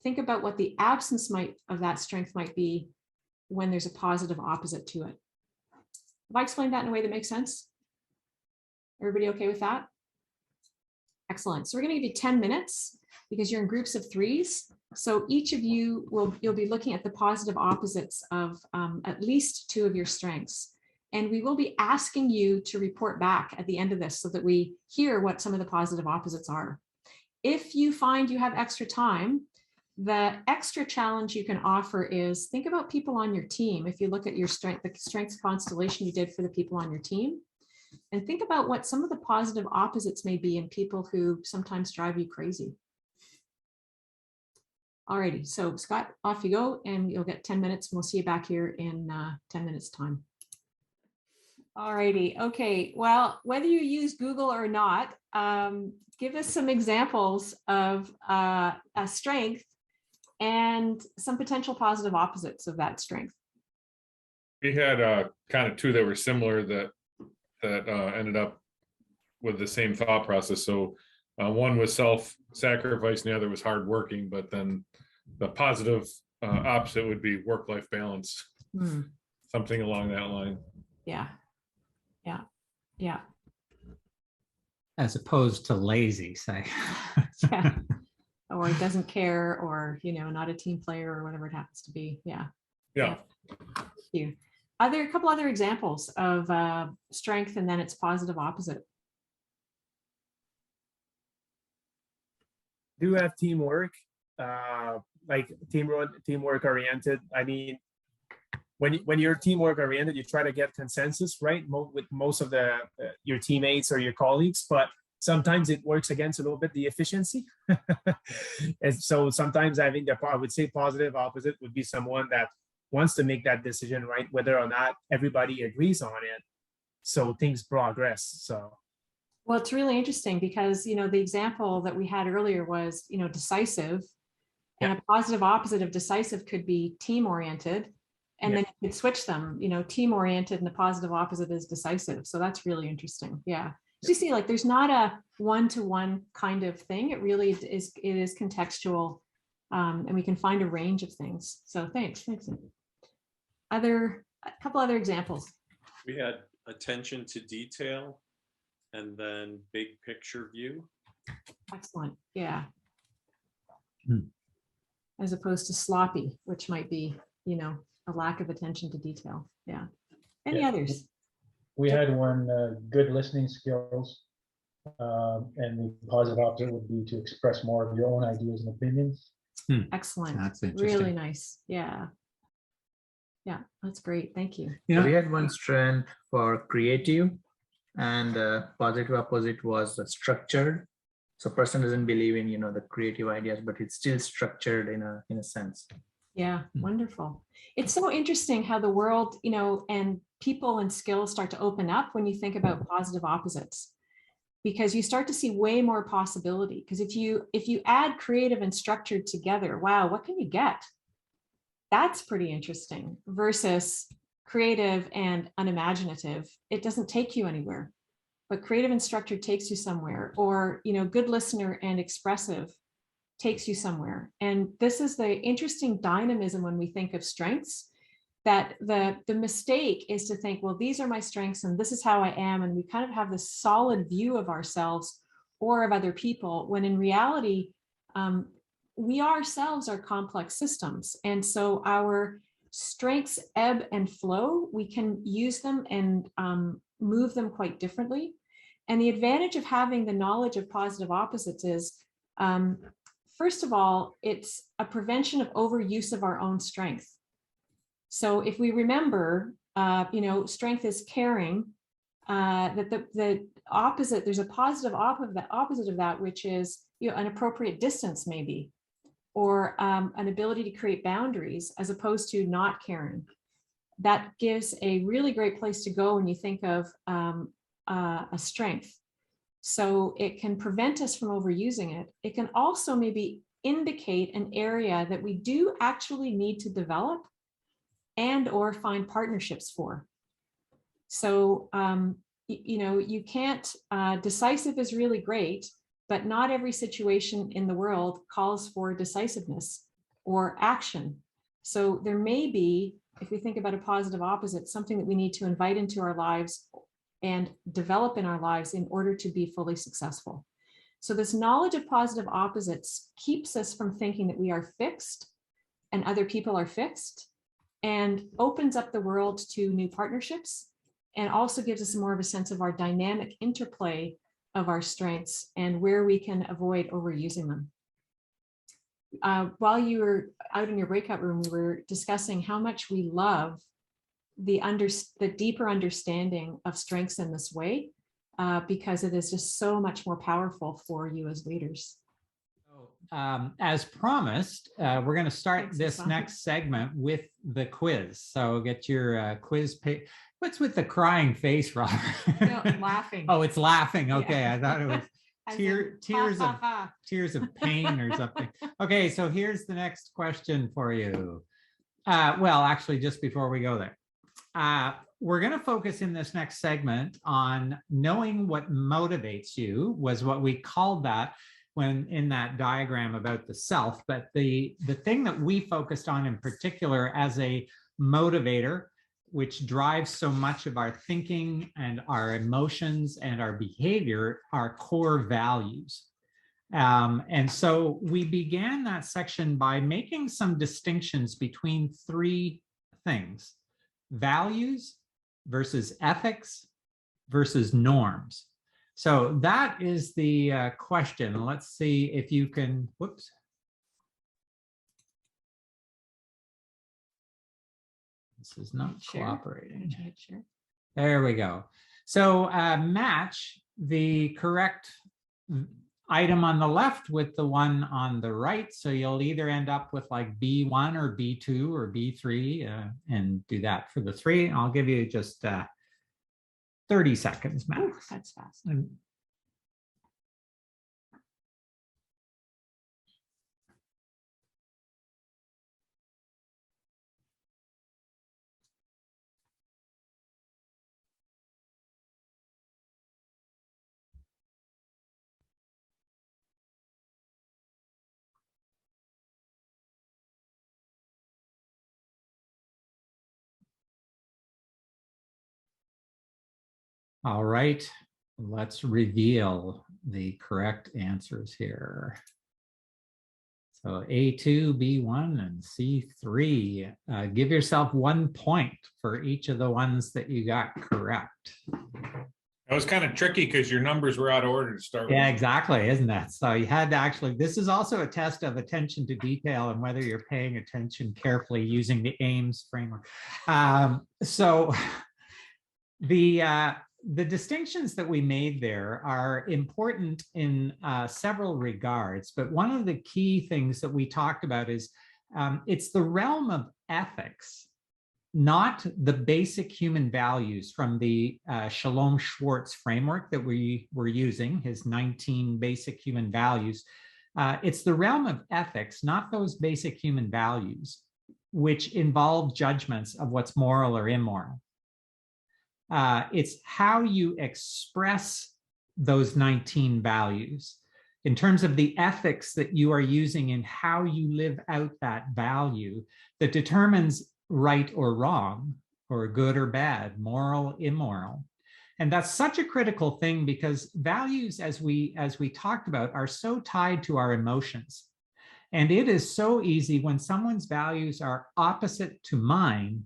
Speaker 2: think about what the absence of that strength might be when there's a positive opposite to it. Have I explained that in a way that makes sense? Everybody okay with that? Excellent. So we're going to give you 10 minutes because you're in groups of threes. So each of you you'll be looking at the positive opposites of at least two of your strengths. And we will be asking you to report back at the end of this so that we hear what some of the positive opposites are. If you find you have extra time, the extra challenge you can offer is think about people on your team. If you look at your the strengths constellation you did for the people on your team, and think about what some of the positive opposites may be in people who sometimes drive you crazy. Alrighty, so Scott, off you go, and you'll get 10 minutes, and we'll see you back here in 10 minutes time. Alrighty, okay, well, whether you use Google or not, give us some examples of a strength and some potential positive opposites of that strength.
Speaker 8: We had kind of two that were similar that ended up with the same thought process. So One was self-sacrifice and the other was hardworking, but then the positive opposite would be work-life balance, something along that line.
Speaker 2: Yeah. Yeah.
Speaker 1: As opposed to lazy, say.
Speaker 2: Yeah. Or he doesn't care, or, not a team player, or whatever it happens to be. Yeah.
Speaker 8: Yeah.
Speaker 2: Thank you. Are there a couple other examples of strength and then its positive opposite?
Speaker 9: Do have teamwork, like teamwork oriented. I mean, when you're teamwork oriented, you try to get consensus, right, with most of your teammates or your colleagues, but sometimes it works against a little bit the efficiency. And so sometimes I think I would say positive opposite would be someone that wants to make that decision, right, whether or not everybody agrees on it, so things progress. So
Speaker 2: Well, it's really interesting because, the example that we had earlier was, decisive, and a positive opposite of decisive could be team oriented. And then you could switch them, team oriented, and the positive opposite is decisive. So that's really interesting. Yeah. So you see, like, there's not a one-to-one kind of thing. It really is, it is contextual. And we can find a range of things. So thanks. A couple other examples.
Speaker 11: We had attention to detail and then big picture view.
Speaker 2: Excellent. Yeah. As opposed to sloppy, which might be, a lack of attention to detail. Yeah. Any others?
Speaker 5: We had one, good listening skills. And the positive opposite would be to express more of your own ideas and opinions.
Speaker 2: Excellent.
Speaker 1: That's interesting.
Speaker 2: Really nice. Yeah. Yeah, that's great. Thank you.
Speaker 5: We had one strength for creative, and positive opposite was structured. So person doesn't believe in, the creative ideas, but it's still structured in a sense.
Speaker 2: Yeah, wonderful. It's so interesting how the world, and people and skills start to open up when you think about positive opposites, because you start to see way more possibility. Because if you add creative and structured together, wow, what can you get? That's pretty interesting. Versus creative and unimaginative, it doesn't take you anywhere. But creative and structured takes you somewhere. Or, good listener and expressive takes you somewhere. And this is the interesting dynamism when we think of strengths, that the mistake is to think, well, these are my strengths and this is how I am. And we kind of have this solid view of ourselves or of other people, when in reality, we ourselves are complex systems. And so our strengths ebb and flow. We can use them and move them quite differently. And the advantage of having the knowledge of positive opposites is, first of all, it's a prevention of overuse of our own strength. So if we remember, strength is caring, that the opposite, there's a positive opposite of that, which is, an appropriate distance maybe, or an ability to create boundaries as opposed to not caring. That gives a really great place to go when you think of a strength. So it can prevent us from overusing it. It can also maybe indicate an area that we do actually need to develop and or find partnerships for. So, you can't, decisive is really great, but not every situation in the world calls for decisiveness or action. So there may be, if we think about a positive opposite, something that we need to invite into our lives and develop in our lives in order to be fully successful. So this knowledge of positive opposites keeps us from thinking that we are fixed and other people are fixed, and opens up the world to new partnerships, and also gives us more of a sense of our dynamic interplay of our strengths and where we can avoid overusing them. While you were out in your breakout room, we were discussing how much we love the deeper understanding of strengths in this way, because it is just so much more powerful for you as leaders.
Speaker 1: As promised, we're going to start
Speaker 2: Thanks,
Speaker 1: this
Speaker 2: Stefan.
Speaker 1: next segment with the quiz. So get your quiz page. What's with the crying face, Robert?
Speaker 2: No, laughing.
Speaker 1: Oh, it's laughing. Okay,
Speaker 2: Yeah.
Speaker 1: I thought it was
Speaker 2: As in,
Speaker 1: tears of pain or something. Okay, so here's the next question for you. Well, actually, just before we go there, we're going to focus in this next segment on knowing what motivates you, was what we called that when in that diagram about the self. But the thing that we focused on in particular as a motivator, which drives so much of our thinking and our emotions and our behavior, are core values. And so we began that section by making some distinctions between three things: values versus ethics versus norms. So that is the question. Let's see if you can, whoops. This is not cooperating. There we go. So match the correct item on the left with the one on the right. So you'll either end up with like B1 or B2 or B3 and do that for the three. I'll give you just 30 seconds max.
Speaker 2: Ooh, that's fast.
Speaker 1: All right, let's reveal the correct answers here. So A2, B1, and C3. Give yourself 1 point for each of the ones that you got correct.
Speaker 8: That was kind of tricky because your numbers were out of order to start
Speaker 1: Yeah,
Speaker 8: with.
Speaker 1: exactly, isn't that? So you had to actually, this is also a test of attention to detail and whether you're paying attention carefully using the AIMS framework. So the distinctions that we made there are important in several regards, but one of the key things that we talked about is it's the realm of ethics, not the basic human values from the Shalom Schwartz framework that we were using, his 19 basic human values. It's the realm of ethics, not those basic human values, which involve judgments of what's moral or immoral. It's how you express those 19 values in terms of the ethics that you are using in how you live out that value that determines right or wrong, or good or bad, moral, immoral. And that's such a critical thing because values, as we talked about, are so tied to our emotions. And it is so easy when someone's values are opposite to mine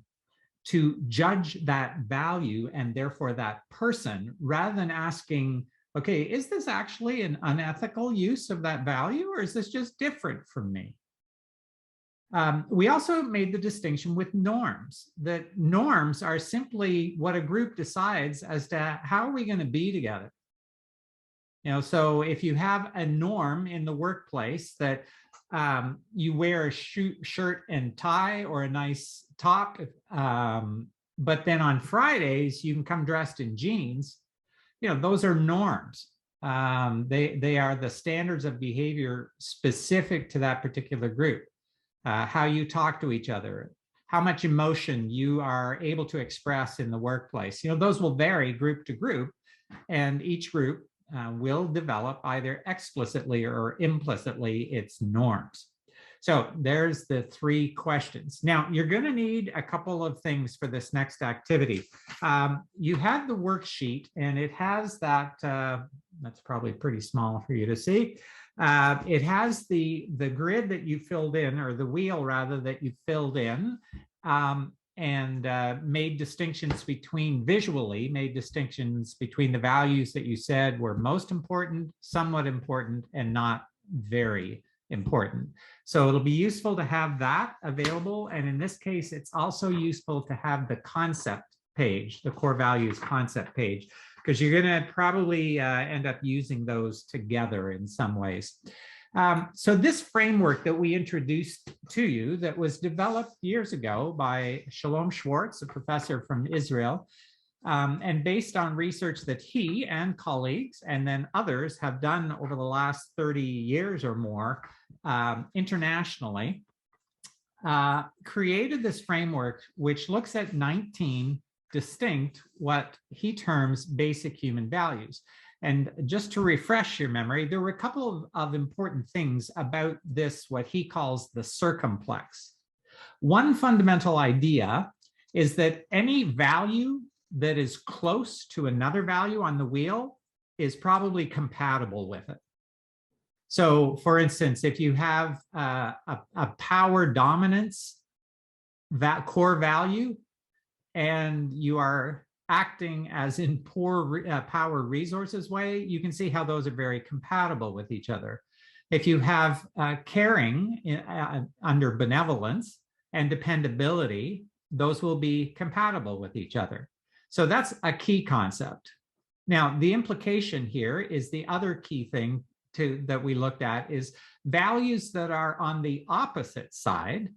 Speaker 1: to judge that value and therefore that person, rather than asking, okay, is this actually an unethical use of that value, or is this just different from me? We also made the distinction with norms, that norms are simply what a group decides as to how are we going to be together. You know, so if you have a norm in the workplace that you wear a shirt and tie or a nice top, but then on Fridays you can come dressed in jeans, you know, those are norms. They are the standards of behavior specific to that particular group. How you talk to each other, how much emotion you are able to express in the workplace. You know, those will vary group to group, and each group will develop either explicitly or implicitly its norms. So there's the three questions. Now, you're going to need a couple of things for this next activity. You have the worksheet, and it has that, that's probably pretty small for you to see. It has the grid that you filled in, or the wheel rather, that you filled in, and made distinctions between, visually made distinctions between the values that you said were most important, somewhat important, and not very important. So it'll be useful to have that available. And in this case, it's also useful to have the concept page, the core values concept page, because you're going to probably end up using those together in some ways. So this framework that we introduced to you, that was developed years ago by Shalom Schwartz, a professor from Israel, and based on research that he and colleagues and then others have done over the last 30 years or more internationally, created this framework which looks at 19 distinct what he terms basic human values. And just to refresh your memory, there were a couple of important things about this, what he calls the circumplex. One fundamental idea is that any value that is close to another value on the wheel is probably compatible with it. So for instance, if you have a power dominance, that core value, and you are acting as in poor power resources way, you can see how those are very compatible with each other. If you have caring under benevolence and dependability, those will be compatible with each other. So that's a key concept. Now, the implication here is the other key thing that we looked at is values that are on the opposite side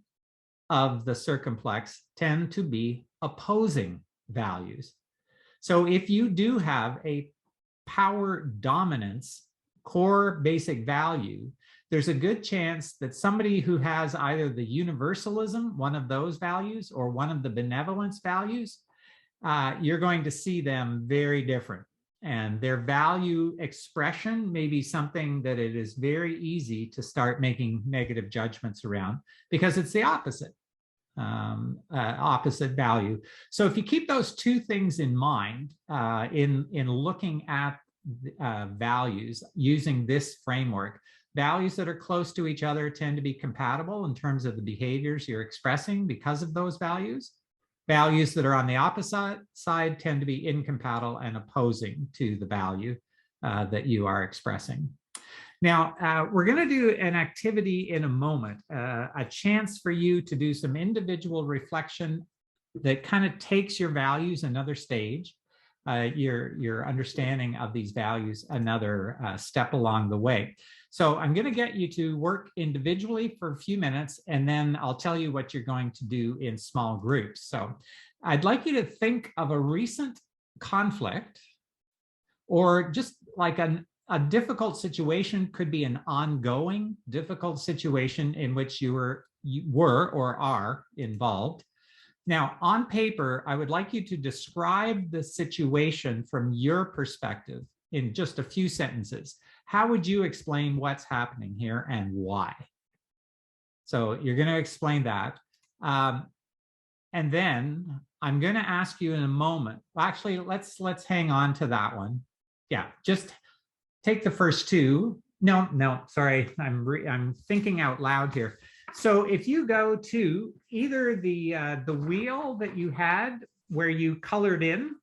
Speaker 1: of the circumplex tend to be opposing values. So if you do have a power dominance core basic value, there's a good chance that somebody who has either the universalism, one of those values, or one of the benevolence values, you're going to see them very different. And their value expression may be something that it is very easy to start making negative judgments around because it's the opposite. Opposite value. So if you keep those two things in mind in looking at values using this framework, values that are close to each other tend to be compatible in terms of the behaviors you're expressing because of those values. Values that are on the opposite side tend to be incompatible and opposing to the value that you are expressing. Now, we're going to do an activity in a moment, a chance for you to do some individual reflection that kind of takes your values another stage, your understanding of these values another step along the way. So I'm going to get you to work individually for a few minutes, and then I'll tell you what you're going to do in small groups. So I'd like you to think of a recent conflict or just like a difficult situation. Could be an ongoing difficult situation in which you were or are involved. Now, on paper, I would like you to describe the situation from your perspective in just a few sentences. How would you explain what's happening here and why? So you're going to explain that. And then I'm going to ask you in a moment. Actually, let's hang on to that one. Yeah, just take the first two. No, sorry, I'm thinking out loud here. So if you go to either the wheel that you had where you colored in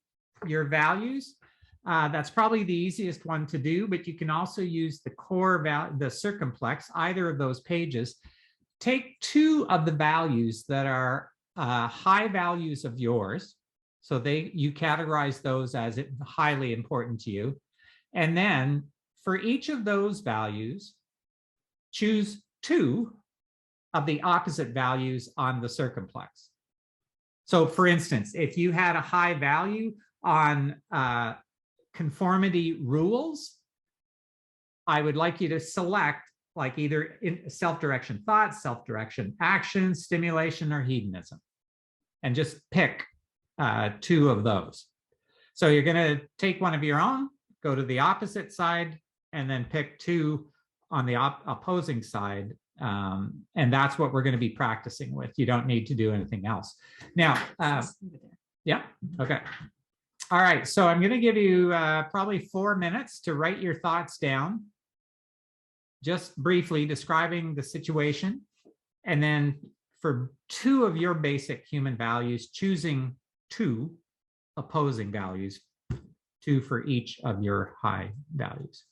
Speaker 1: your values, that's probably the easiest one to do, but you can also use the core value, the circumplex, either of those pages. Take two of the values that are high values of yours. So you categorize those as highly important to you. And then for each of those values, choose two of the opposite values on the circumplex. So for instance, if you had a high value on conformity rules, I would like you to select like either self-direction thought, self-direction action, stimulation, or hedonism, and just pick two of those. So you're going to take one of your own, go to the opposite side, and then pick two on the opposing side. And that's what we're going to be practicing with. You don't need to do anything else. Now, yeah, okay. All right, so I'm going to give you probably 4 minutes to write your thoughts down, just briefly describing the situation. And then for two of your basic human values, choosing two opposing values, two for each of your high values.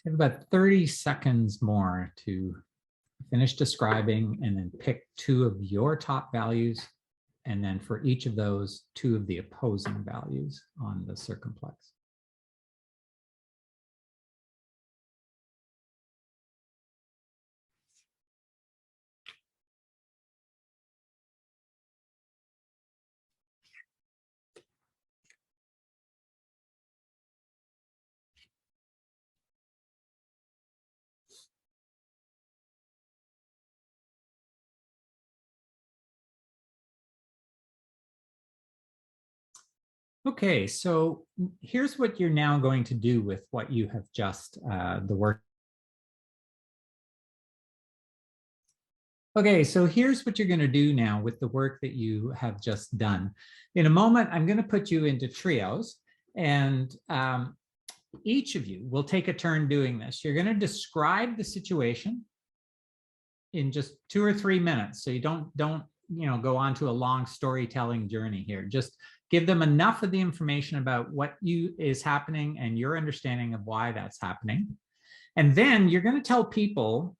Speaker 1: have about 30 seconds more to finish describing and then pick 2 of your top values. And then for each of those, 2 of the opposing values on the circumplex. Okay, so here's what you're now going to do with what you have just, the work. Okay, so here's what you're going to do now with the work that you have just done. In a moment, I'm going to put you into trios, and each of you will take a turn doing this. You're going to describe the situation in just 2 or 3 minutes, so you don't go on to a long storytelling journey here. Just give them enough of the information about what is happening and your understanding of why that's happening. And then you're going to tell people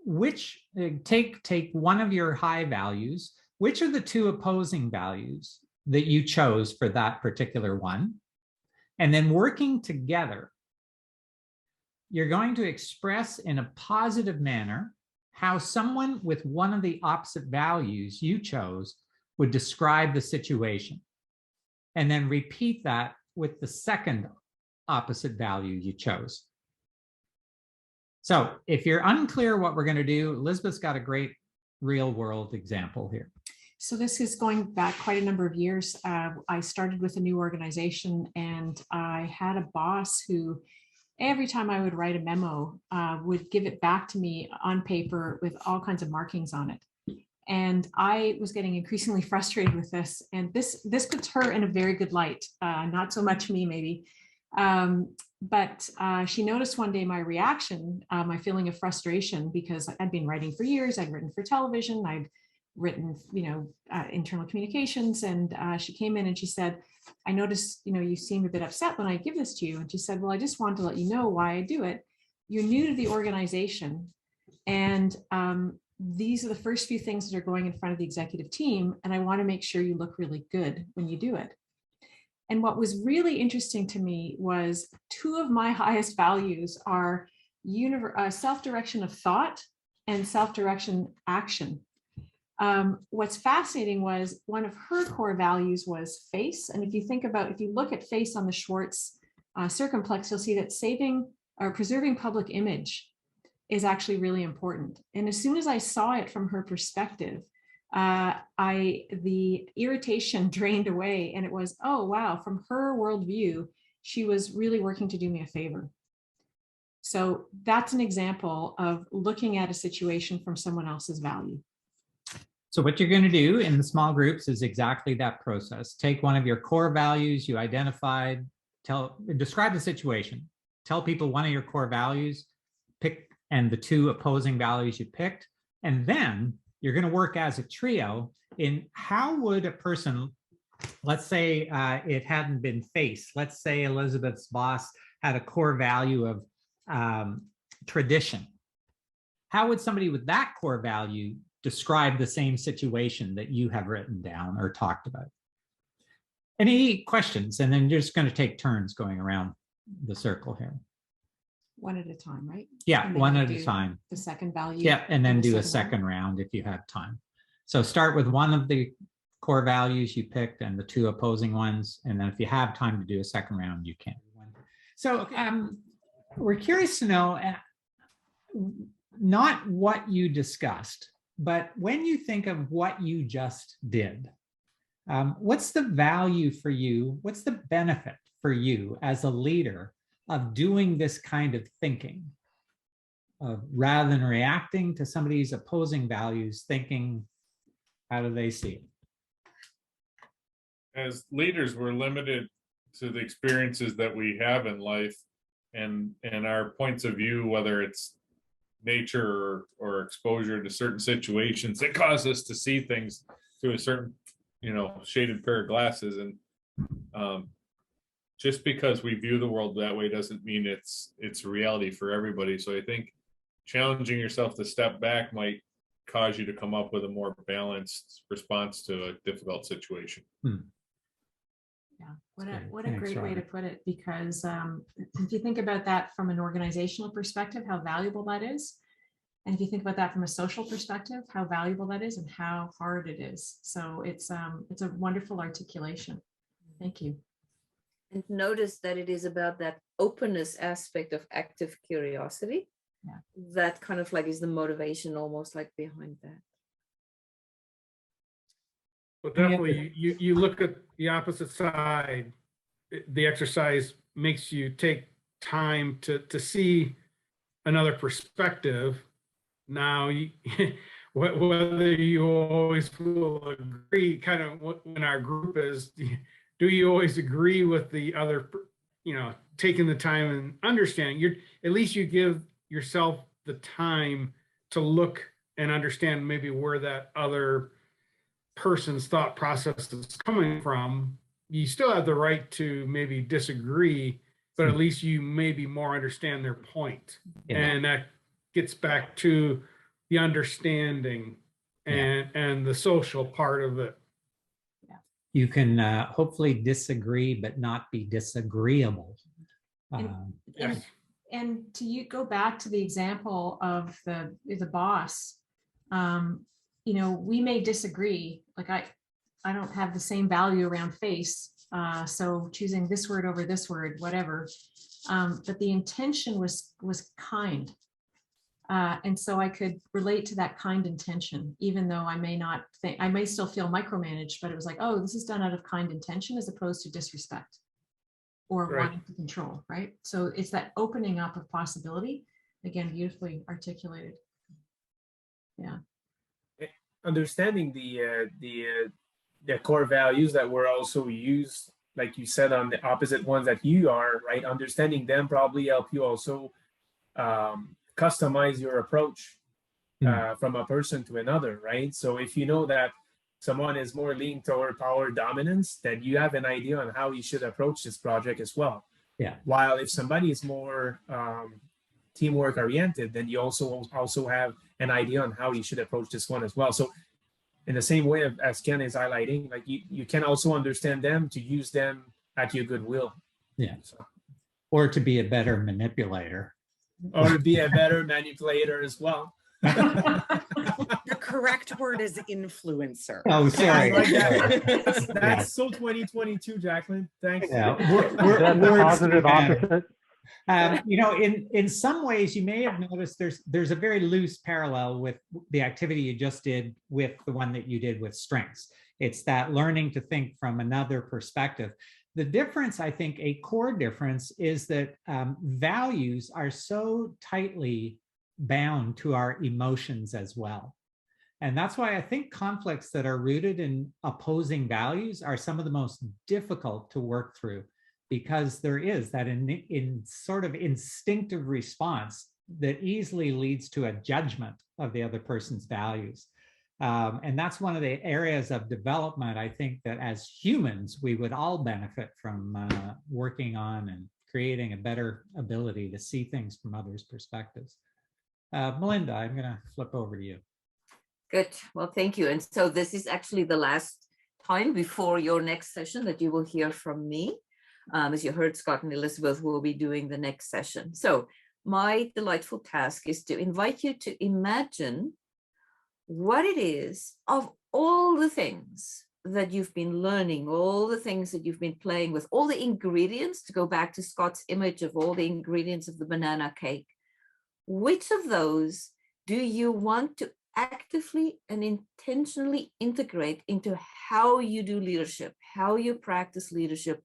Speaker 1: which, take one of your high values, which are the 2 opposing values that you chose for that particular one. And then working together, you're going to express in a positive manner how someone with one of the opposite values you chose would describe the situation. And then repeat that with the second opposite value you chose. So if you're unclear what we're going to do, Elizabeth's got a great real world example here.
Speaker 2: So this is going back quite a number of years. I started with a new organization, and I had a boss who, every time I would write a memo, would give it back to me on paper with all kinds of markings on it. And I was getting increasingly frustrated with this. And this puts her in a very good light, not so much me maybe. But she noticed one day my reaction, my feeling of frustration, because I'd been writing for years. I'd written for television. I'd written, internal communications. And she came in and she said, I noticed, you seem a bit upset when I give this to you. And she said, well, I just wanted to let you know why I do it. You're new to the organization. And these are the first few things that are going in front of the executive team. And I want to make sure you look really good when you do it. And what was really interesting to me was 2 of my highest values are self-direction of thought and self-direction action. What's fascinating was one of her core values was face. And if you look at face on the Schwartz circumplex, you'll see that saving or preserving public image is actually really important. And as soon as I saw it from her perspective, the irritation drained away, and it was, oh, wow, from her worldview, she was really working to do me a favor. So that's an example of looking at a situation from someone else's value.
Speaker 1: So what you're going to do in the small groups is exactly that process. Take one of your core values you identified, describe the situation, tell people one of your core values, pick and the 2 opposing values you picked, and then you're going to work as a trio in how would a person, let's say it hadn't been face, let's say Elizabeth's boss had a core value of tradition. How would somebody with that core value describe the same situation that you have written down or talked about? Any questions? And then you're just going to take turns going around the circle here.
Speaker 2: One at a time, right?
Speaker 1: Yeah, one at a time.
Speaker 2: The second value.
Speaker 1: Yeah, and then do a
Speaker 2: one.
Speaker 1: second round if you have time. So start with one of the core values you picked and the 2 opposing ones. And then if you have time to do a second round, you can. So we're curious to know not what you discussed, but when you think of what you just did, what's the value for you? What's the benefit for you as a leader of doing this kind of thinking, rather than reacting to somebody's opposing values, thinking, how do they see it?
Speaker 8: As leaders, we're limited to the experiences that we have in life and our points of view, whether it's nature or exposure to certain situations that cause us to see things through a certain, shaded pair of glasses. And just because we view the world that way doesn't mean it's reality for everybody. So I think challenging yourself to step back might cause you to come up with a more balanced response to a difficult situation.
Speaker 2: Yeah, what a
Speaker 1: Thanks,
Speaker 2: great way
Speaker 1: Robert.
Speaker 2: to put it, because if you think about that from an organizational perspective, how valuable that is. And if you think about that from a social perspective, how valuable that is and how hard it is. So it's a wonderful articulation. Thank you.
Speaker 3: And notice that it is about that openness aspect of active curiosity.
Speaker 2: Yeah.
Speaker 3: That kind of like is the motivation almost like behind that.
Speaker 12: Well, definitely, you look at the opposite side. The exercise makes you take time to see another perspective. Now, whether you always will agree, kind of in our group is, do you always agree with the other, taking the time and understanding? At least you give yourself the time to look and understand maybe where that other person's thought process is coming from. You still have the right to maybe disagree, but at least you maybe more understand their point.
Speaker 1: Yeah.
Speaker 12: And that gets back to the understanding and the social part of it.
Speaker 1: You can hopefully disagree, but not be disagreeable.
Speaker 12: Yes.
Speaker 2: And to go back to the example of the boss, we may disagree. Like I don't have the same value around face, so choosing this word over this word, whatever. But the intention was kind, and so I could relate to that kind intention, even though I may still feel micromanaged. But it was like, oh, this is done out of kind intention as opposed to disrespect or wanting to control, right? So it's that opening up of possibility, again, beautifully articulated. Yeah.
Speaker 9: Understanding the core values that were also used, like you said, on the opposite ones that you are, right? Understanding them probably help you also customize your approach from a person to another, right? So if you know that someone is more leaning toward power dominance, then you have an idea on how you should approach this project as well.
Speaker 1: Yeah.
Speaker 9: While if somebody is more teamwork oriented, then you also have an idea on how you should approach this one as well. So in the same way as Ken is highlighting, like you can also understand them to use them at your goodwill.
Speaker 1: Yeah. So. Or to be a better manipulator.
Speaker 9: Or to be a better manipulator as well.
Speaker 4: The correct word is influencer.
Speaker 1: Oh, sorry.
Speaker 9: That's so 2022, Jacqueline. Thanks.
Speaker 10: Yeah. We're positive opposite.
Speaker 1: In some ways, you may have noticed there's a very loose parallel with the activity you just did with the one that you did with strengths. It's that learning to think from another perspective. The difference, I think, a core difference is that values are so tightly bound to our emotions as well. And that's why I think conflicts that are rooted in opposing values are some of the most difficult to work through, because there is that in sort of instinctive response that easily leads to a judgment of the other person's values. And that's one of the areas of development, I think, that as humans, we would all benefit from working on and creating a better ability to see things from others' perspectives. Melinda, I'm going to flip over to you.
Speaker 3: Good. Well, thank you. And so this is actually the last time before your next session that you will hear from me. As you heard, Scott and Elizabeth will be doing the next session. So my delightful task is to invite you to imagine what it is of all the things that you've been learning, all the things that you've been playing with, all the ingredients, to go back to Scott's image of all the ingredients of the banana cake. Which of those do you want to actively and intentionally integrate into how you do leadership, how you practice leadership,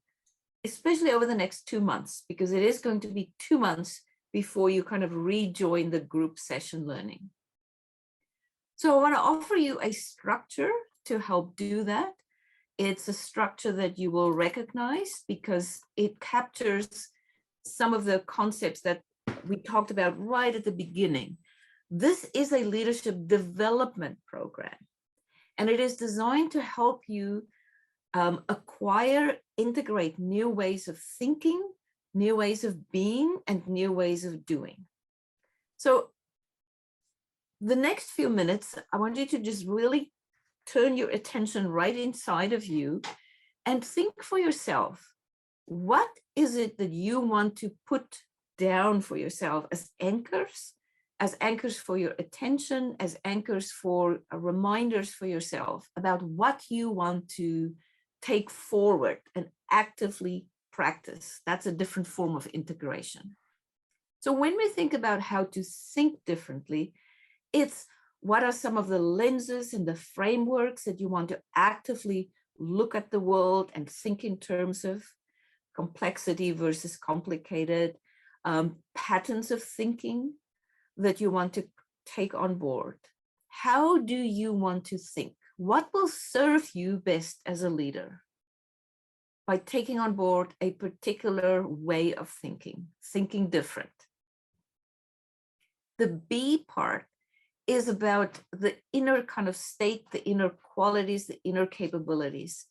Speaker 3: especially over the next 2 months, because it is going to be 2 months before you kind of rejoin the group session learning. So I want to offer you a structure to help do that. It's a structure that you will recognize because it captures some of the concepts that we talked about right at the beginning. This is a leadership development program, and it is designed to help you acquire, integrate new ways of thinking, new ways of being, and new ways of doing. So the next few minutes, I want you to just really turn your attention right inside of you and think for yourself, what is it that you want to put down for yourself as anchors for your attention, as anchors for reminders for yourself about what you want to take forward and actively practice. That's a different form of integration. So when we think about how to think differently, it's what are some of the lenses and the frameworks that you want to actively look at the world and think in terms of complexity versus complicated, patterns of thinking that you want to take on board. How do you want to think? What will serve you best as a leader? By taking on board a particular way of thinking different. The B part is about the inner kind of state, the inner qualities, the inner capabilities.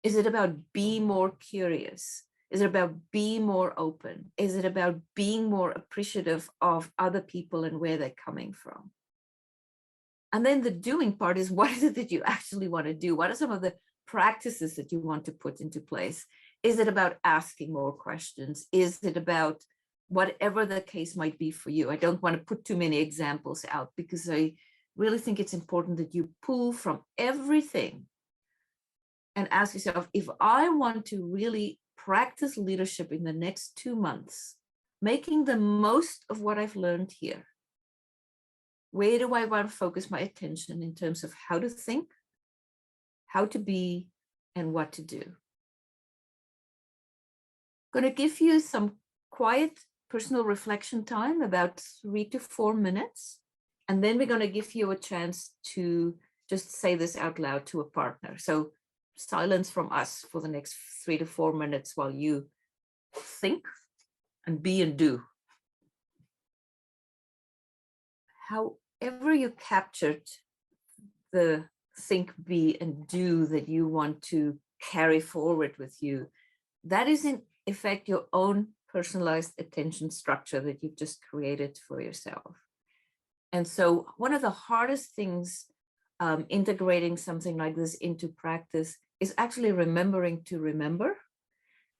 Speaker 3: Is it about being more curious? Is it about being more open? Is it about being more appreciative of other people and where they're coming from? And then the doing part is, what is it that you actually want to do? What are some of the practices that you want to put into place? Is it about asking more questions? Is it about whatever the case might be for you? I don't want to put too many examples out because I really think it's important that you pull from everything and ask yourself, if I want to really practice leadership in the next 2 months, making the most of what I've learned here, where do I want to focus my attention in terms of how to think, how to be, and what to do? I'm going to give you some quiet personal reflection time, about 3 to 4 minutes. And then we're going to give you a chance to just say this out loud to a partner. So silence from us for the next 3 to 4 minutes while you think and be and do. However you captured the think, be, and do that you want to carry forward with you, that is in effect your own personalized attention structure that you've just created for yourself. And so one of the hardest things integrating something like this into practice is actually remembering to remember.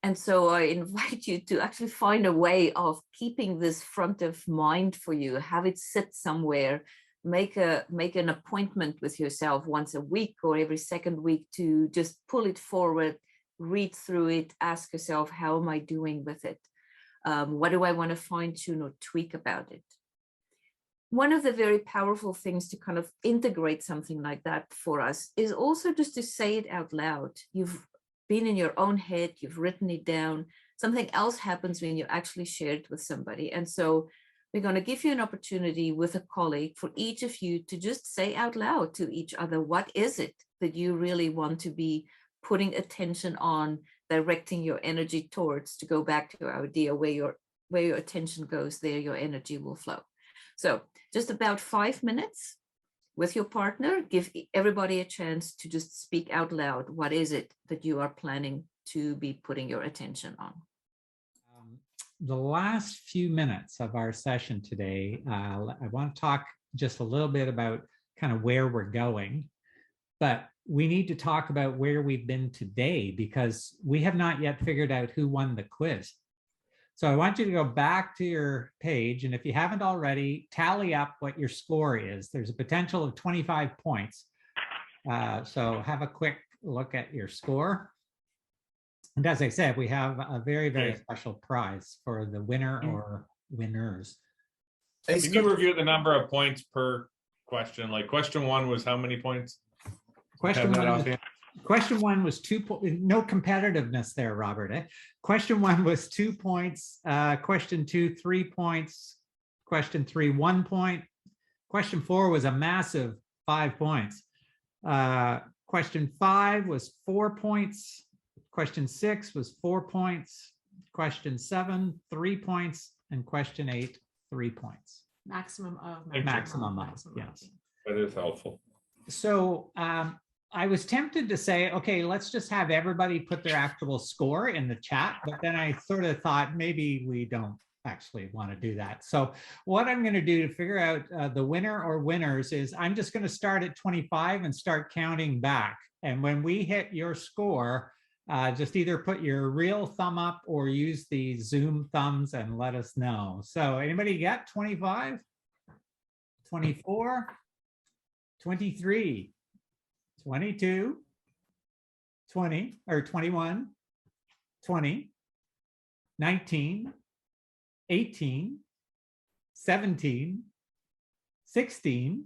Speaker 3: And so I invite you to actually find a way of keeping this front of mind for you, have it sit somewhere, make an appointment with yourself once a week or every second week to just pull it forward, read through it, ask yourself, how am I doing with it? What do I want to fine tune or tweak about it? One of the very powerful things to kind of integrate something like that for us is also just to say it out loud. You've been in your own head, you've written it down. Something else happens when you actually share it with somebody. And so we're going to give you an opportunity with a colleague for each of you to just say out loud to each other, what is it that you really want to be putting attention on, directing your energy towards, to go back to our idea, where your attention goes, there your energy will flow. So just about 5 minutes with your partner, give everybody a chance to just speak out loud. What is it that you are planning to be putting your attention on?
Speaker 1: The last few minutes of our session today, I want to talk just a little bit about kind of where we're going, but we need to talk about where we've been today, because we have not yet figured out who won the quiz. So I want you to go back to your page, and if you haven't already, tally up what your score is. There's a potential of 25 points. So have a quick look at your score. And as I said, we have a very, very special prize for the winner or winners.
Speaker 8: Can you review the number of points per question? Like question 1 was how many points?
Speaker 1: Question one was 2 points. No competitiveness there, Robert. Question 1 was 2 points. Question 2, 3 points. Question 3, 1 point. Question 4 was a massive 5 points. Question 5 was 4 points. Question 6 was 4 points. Question 7, 3 points. And question 8, 3 points.
Speaker 2: Maximum of.
Speaker 1: Maximum of, yes.
Speaker 8: That is helpful.
Speaker 1: So I was tempted to say, okay, let's just have everybody put their actual score in the chat, but then I sort of thought maybe we don't actually want to do that. So what I'm going to do to figure out the winner or winners is I'm just going to start at 25 and start counting back. And when we hit your score, just either put your real thumb up or use the Zoom thumbs and let us know. So anybody get 25, 24, 23, 22, 20 or 21, 20, 19, 18, 17, 16,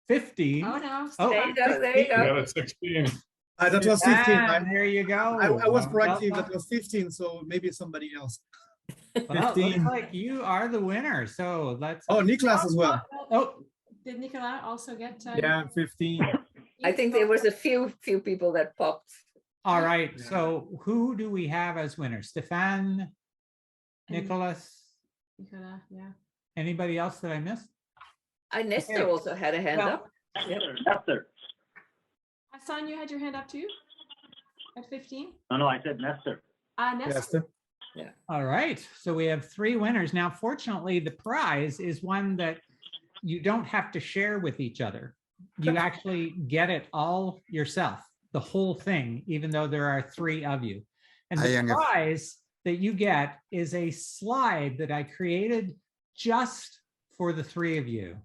Speaker 1: 15.
Speaker 2: Oh, no.
Speaker 1: Oh,
Speaker 3: There you go, there you
Speaker 8: You got
Speaker 3: go.
Speaker 8: a 16.
Speaker 13: That was 15.
Speaker 1: Ah, there you go.
Speaker 13: I was
Speaker 1: Well,
Speaker 13: correcting
Speaker 1: well,
Speaker 13: that was 15, so maybe somebody else.
Speaker 1: well, it
Speaker 13: 15.
Speaker 1: looks like you are the winner. So let's.
Speaker 13: Oh, Niklas as well.
Speaker 1: Oh,
Speaker 2: Did Nicola also get?
Speaker 9: Yeah, 15.
Speaker 3: I think there was a few people that popped.
Speaker 1: all right. So who do we have as winners? Stefan,
Speaker 2: And-
Speaker 1: Nicholas,
Speaker 2: Nicola, yeah.
Speaker 1: anybody else that I missed?
Speaker 3: Nestor
Speaker 1: Okay.
Speaker 3: also had a hand
Speaker 1: Well,
Speaker 3: up.
Speaker 14: Nestor.
Speaker 2: Hassan, you had your hand up too? At 15?
Speaker 14: No, I said Nestor.
Speaker 2: Nestor.
Speaker 1: All right. So we have 3 winners. Now, fortunately, the prize is one that you don't have to share with each other. You actually get it all yourself, the whole thing, even though there are 3 of you. And the prize that you get is a slide that I created just for the 3 of you.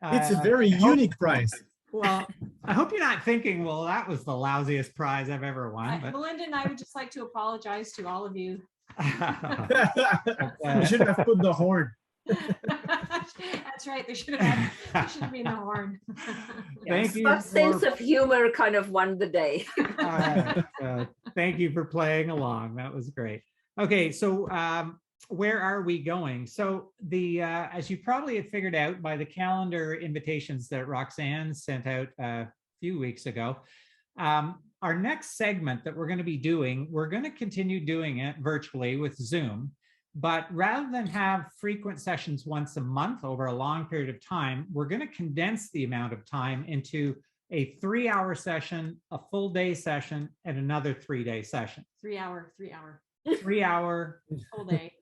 Speaker 13: It's a very unique prize.
Speaker 1: Well, I hope you're not thinking, well, that was the lousiest prize I've ever won. But
Speaker 2: Melinda and I would just like to apologize to all of you.
Speaker 9: You should have put the horn.
Speaker 2: That's right. There should have been the horn.
Speaker 1: Thank you.
Speaker 3: But sense of humor kind of won the day.
Speaker 1: Thank you for playing along. That was great. Okay, so where are we going? So the as you probably have figured out by the calendar invitations that Roxanne sent out a few weeks ago, our next segment that we're going to be doing, we're going to continue doing it virtually with Zoom. But rather than have frequent sessions once a month over a long period of time, we're going to condense the amount of time into a 3-hour session, a full day session, and another 3-day session.
Speaker 2: 3 hour.
Speaker 1: 3 hour.
Speaker 2: Full day.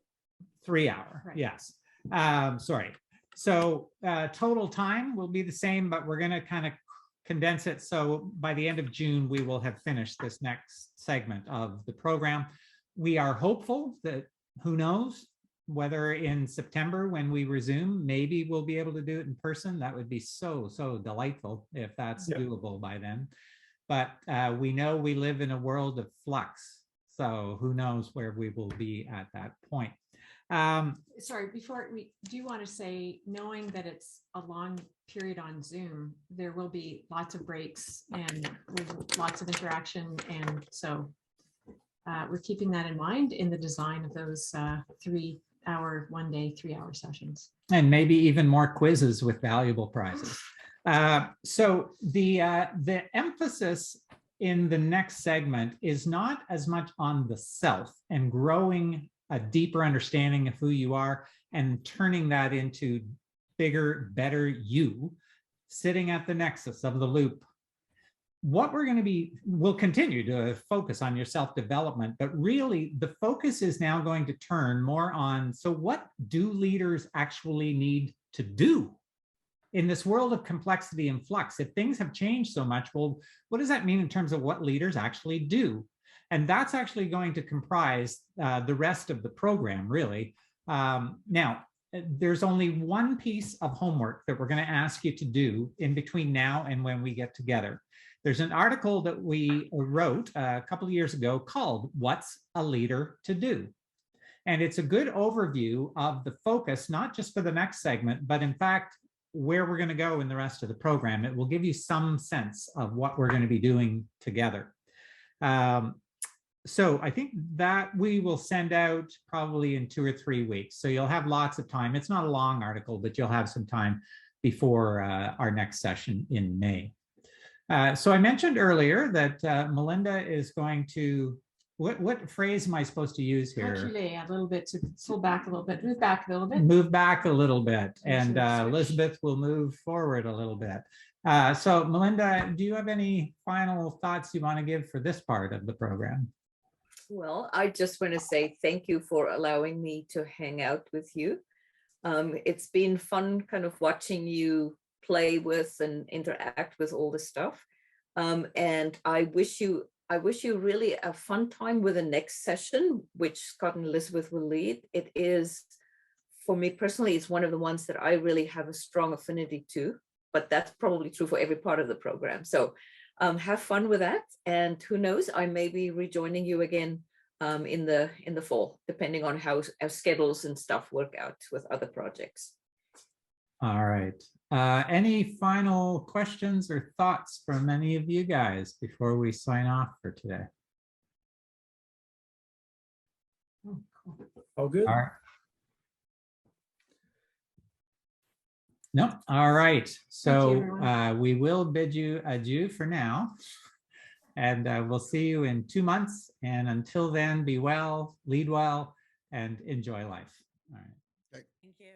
Speaker 1: 3 hour,
Speaker 2: Right.
Speaker 1: yes. Sorry. So total time will be the same, but we're going to kind of condense it. So by the end of June, we will have finished this next segment of the program. We are hopeful that, who knows, whether in September when we resume, maybe we'll be able to do it in person. That would be so delightful if that's doable by then. But we know we live in a world of flux. So who knows where we will be at that point.
Speaker 2: Sorry, before we do want to say, knowing that it's a long period on Zoom, there will be lots of breaks and lots of interaction. And so we're keeping that in mind in the design of those 3-hour, 1-day, 3-hour sessions.
Speaker 1: And maybe even more quizzes with valuable prizes. So the emphasis in the next segment is not as much on the self and growing a deeper understanding of who you are and turning that into bigger, better you, sitting at the nexus of the loop. What we're going to be, we'll continue to focus on your self-development, but really the focus is now going to turn more on, so what do leaders actually need to do in this world of complexity and flux? If things have changed so much, well, what does that mean in terms of what leaders actually do? And that's actually going to comprise the rest of the program, really. Now, there's only one piece of homework that we're going to ask you to do in between now and when we get together. There's an article that we wrote a couple of years ago called "What's a Leader to Do?" And it's a good overview of the focus, not just for the next segment, but in fact, where we're going to go in the rest of the program. It will give you some sense of what we're going to be doing together. So I think that we will send out probably in 2 or 3 weeks. So you'll have lots of time. It's not a long article, but you'll have some time before our next session in May. So I mentioned earlier that Melinda is going to, what phrase am I supposed to use here?
Speaker 2: Actually, a little bit to pull back a little bit, move back a little bit.
Speaker 1: Move back a little bit, and
Speaker 2: Switch.
Speaker 1: Elizabeth will move forward a little bit. So Melinda, do you have any final thoughts you want to give for this part of the program?
Speaker 3: Well, I just want to say thank you for allowing me to hang out with you. It's been fun kind of watching you play with and interact with all this stuff. And I wish you really a fun time with the next session, which Scott and Elizabeth will lead. It is, for me personally, it's one of the ones that I really have a strong affinity to, but that's probably true for every part of the program. So have fun with that. And who knows, I may be rejoining you again in the fall, depending on how our schedules and stuff work out with other projects.
Speaker 1: All right. Any final questions or thoughts from any of you guys before we sign off for today?
Speaker 9: Oh, good.
Speaker 1: All right. No. All right. So we will bid you adieu for now. And we'll see you in 2 months. And until then, be well, lead well, and enjoy life. All right.
Speaker 4: Thank you.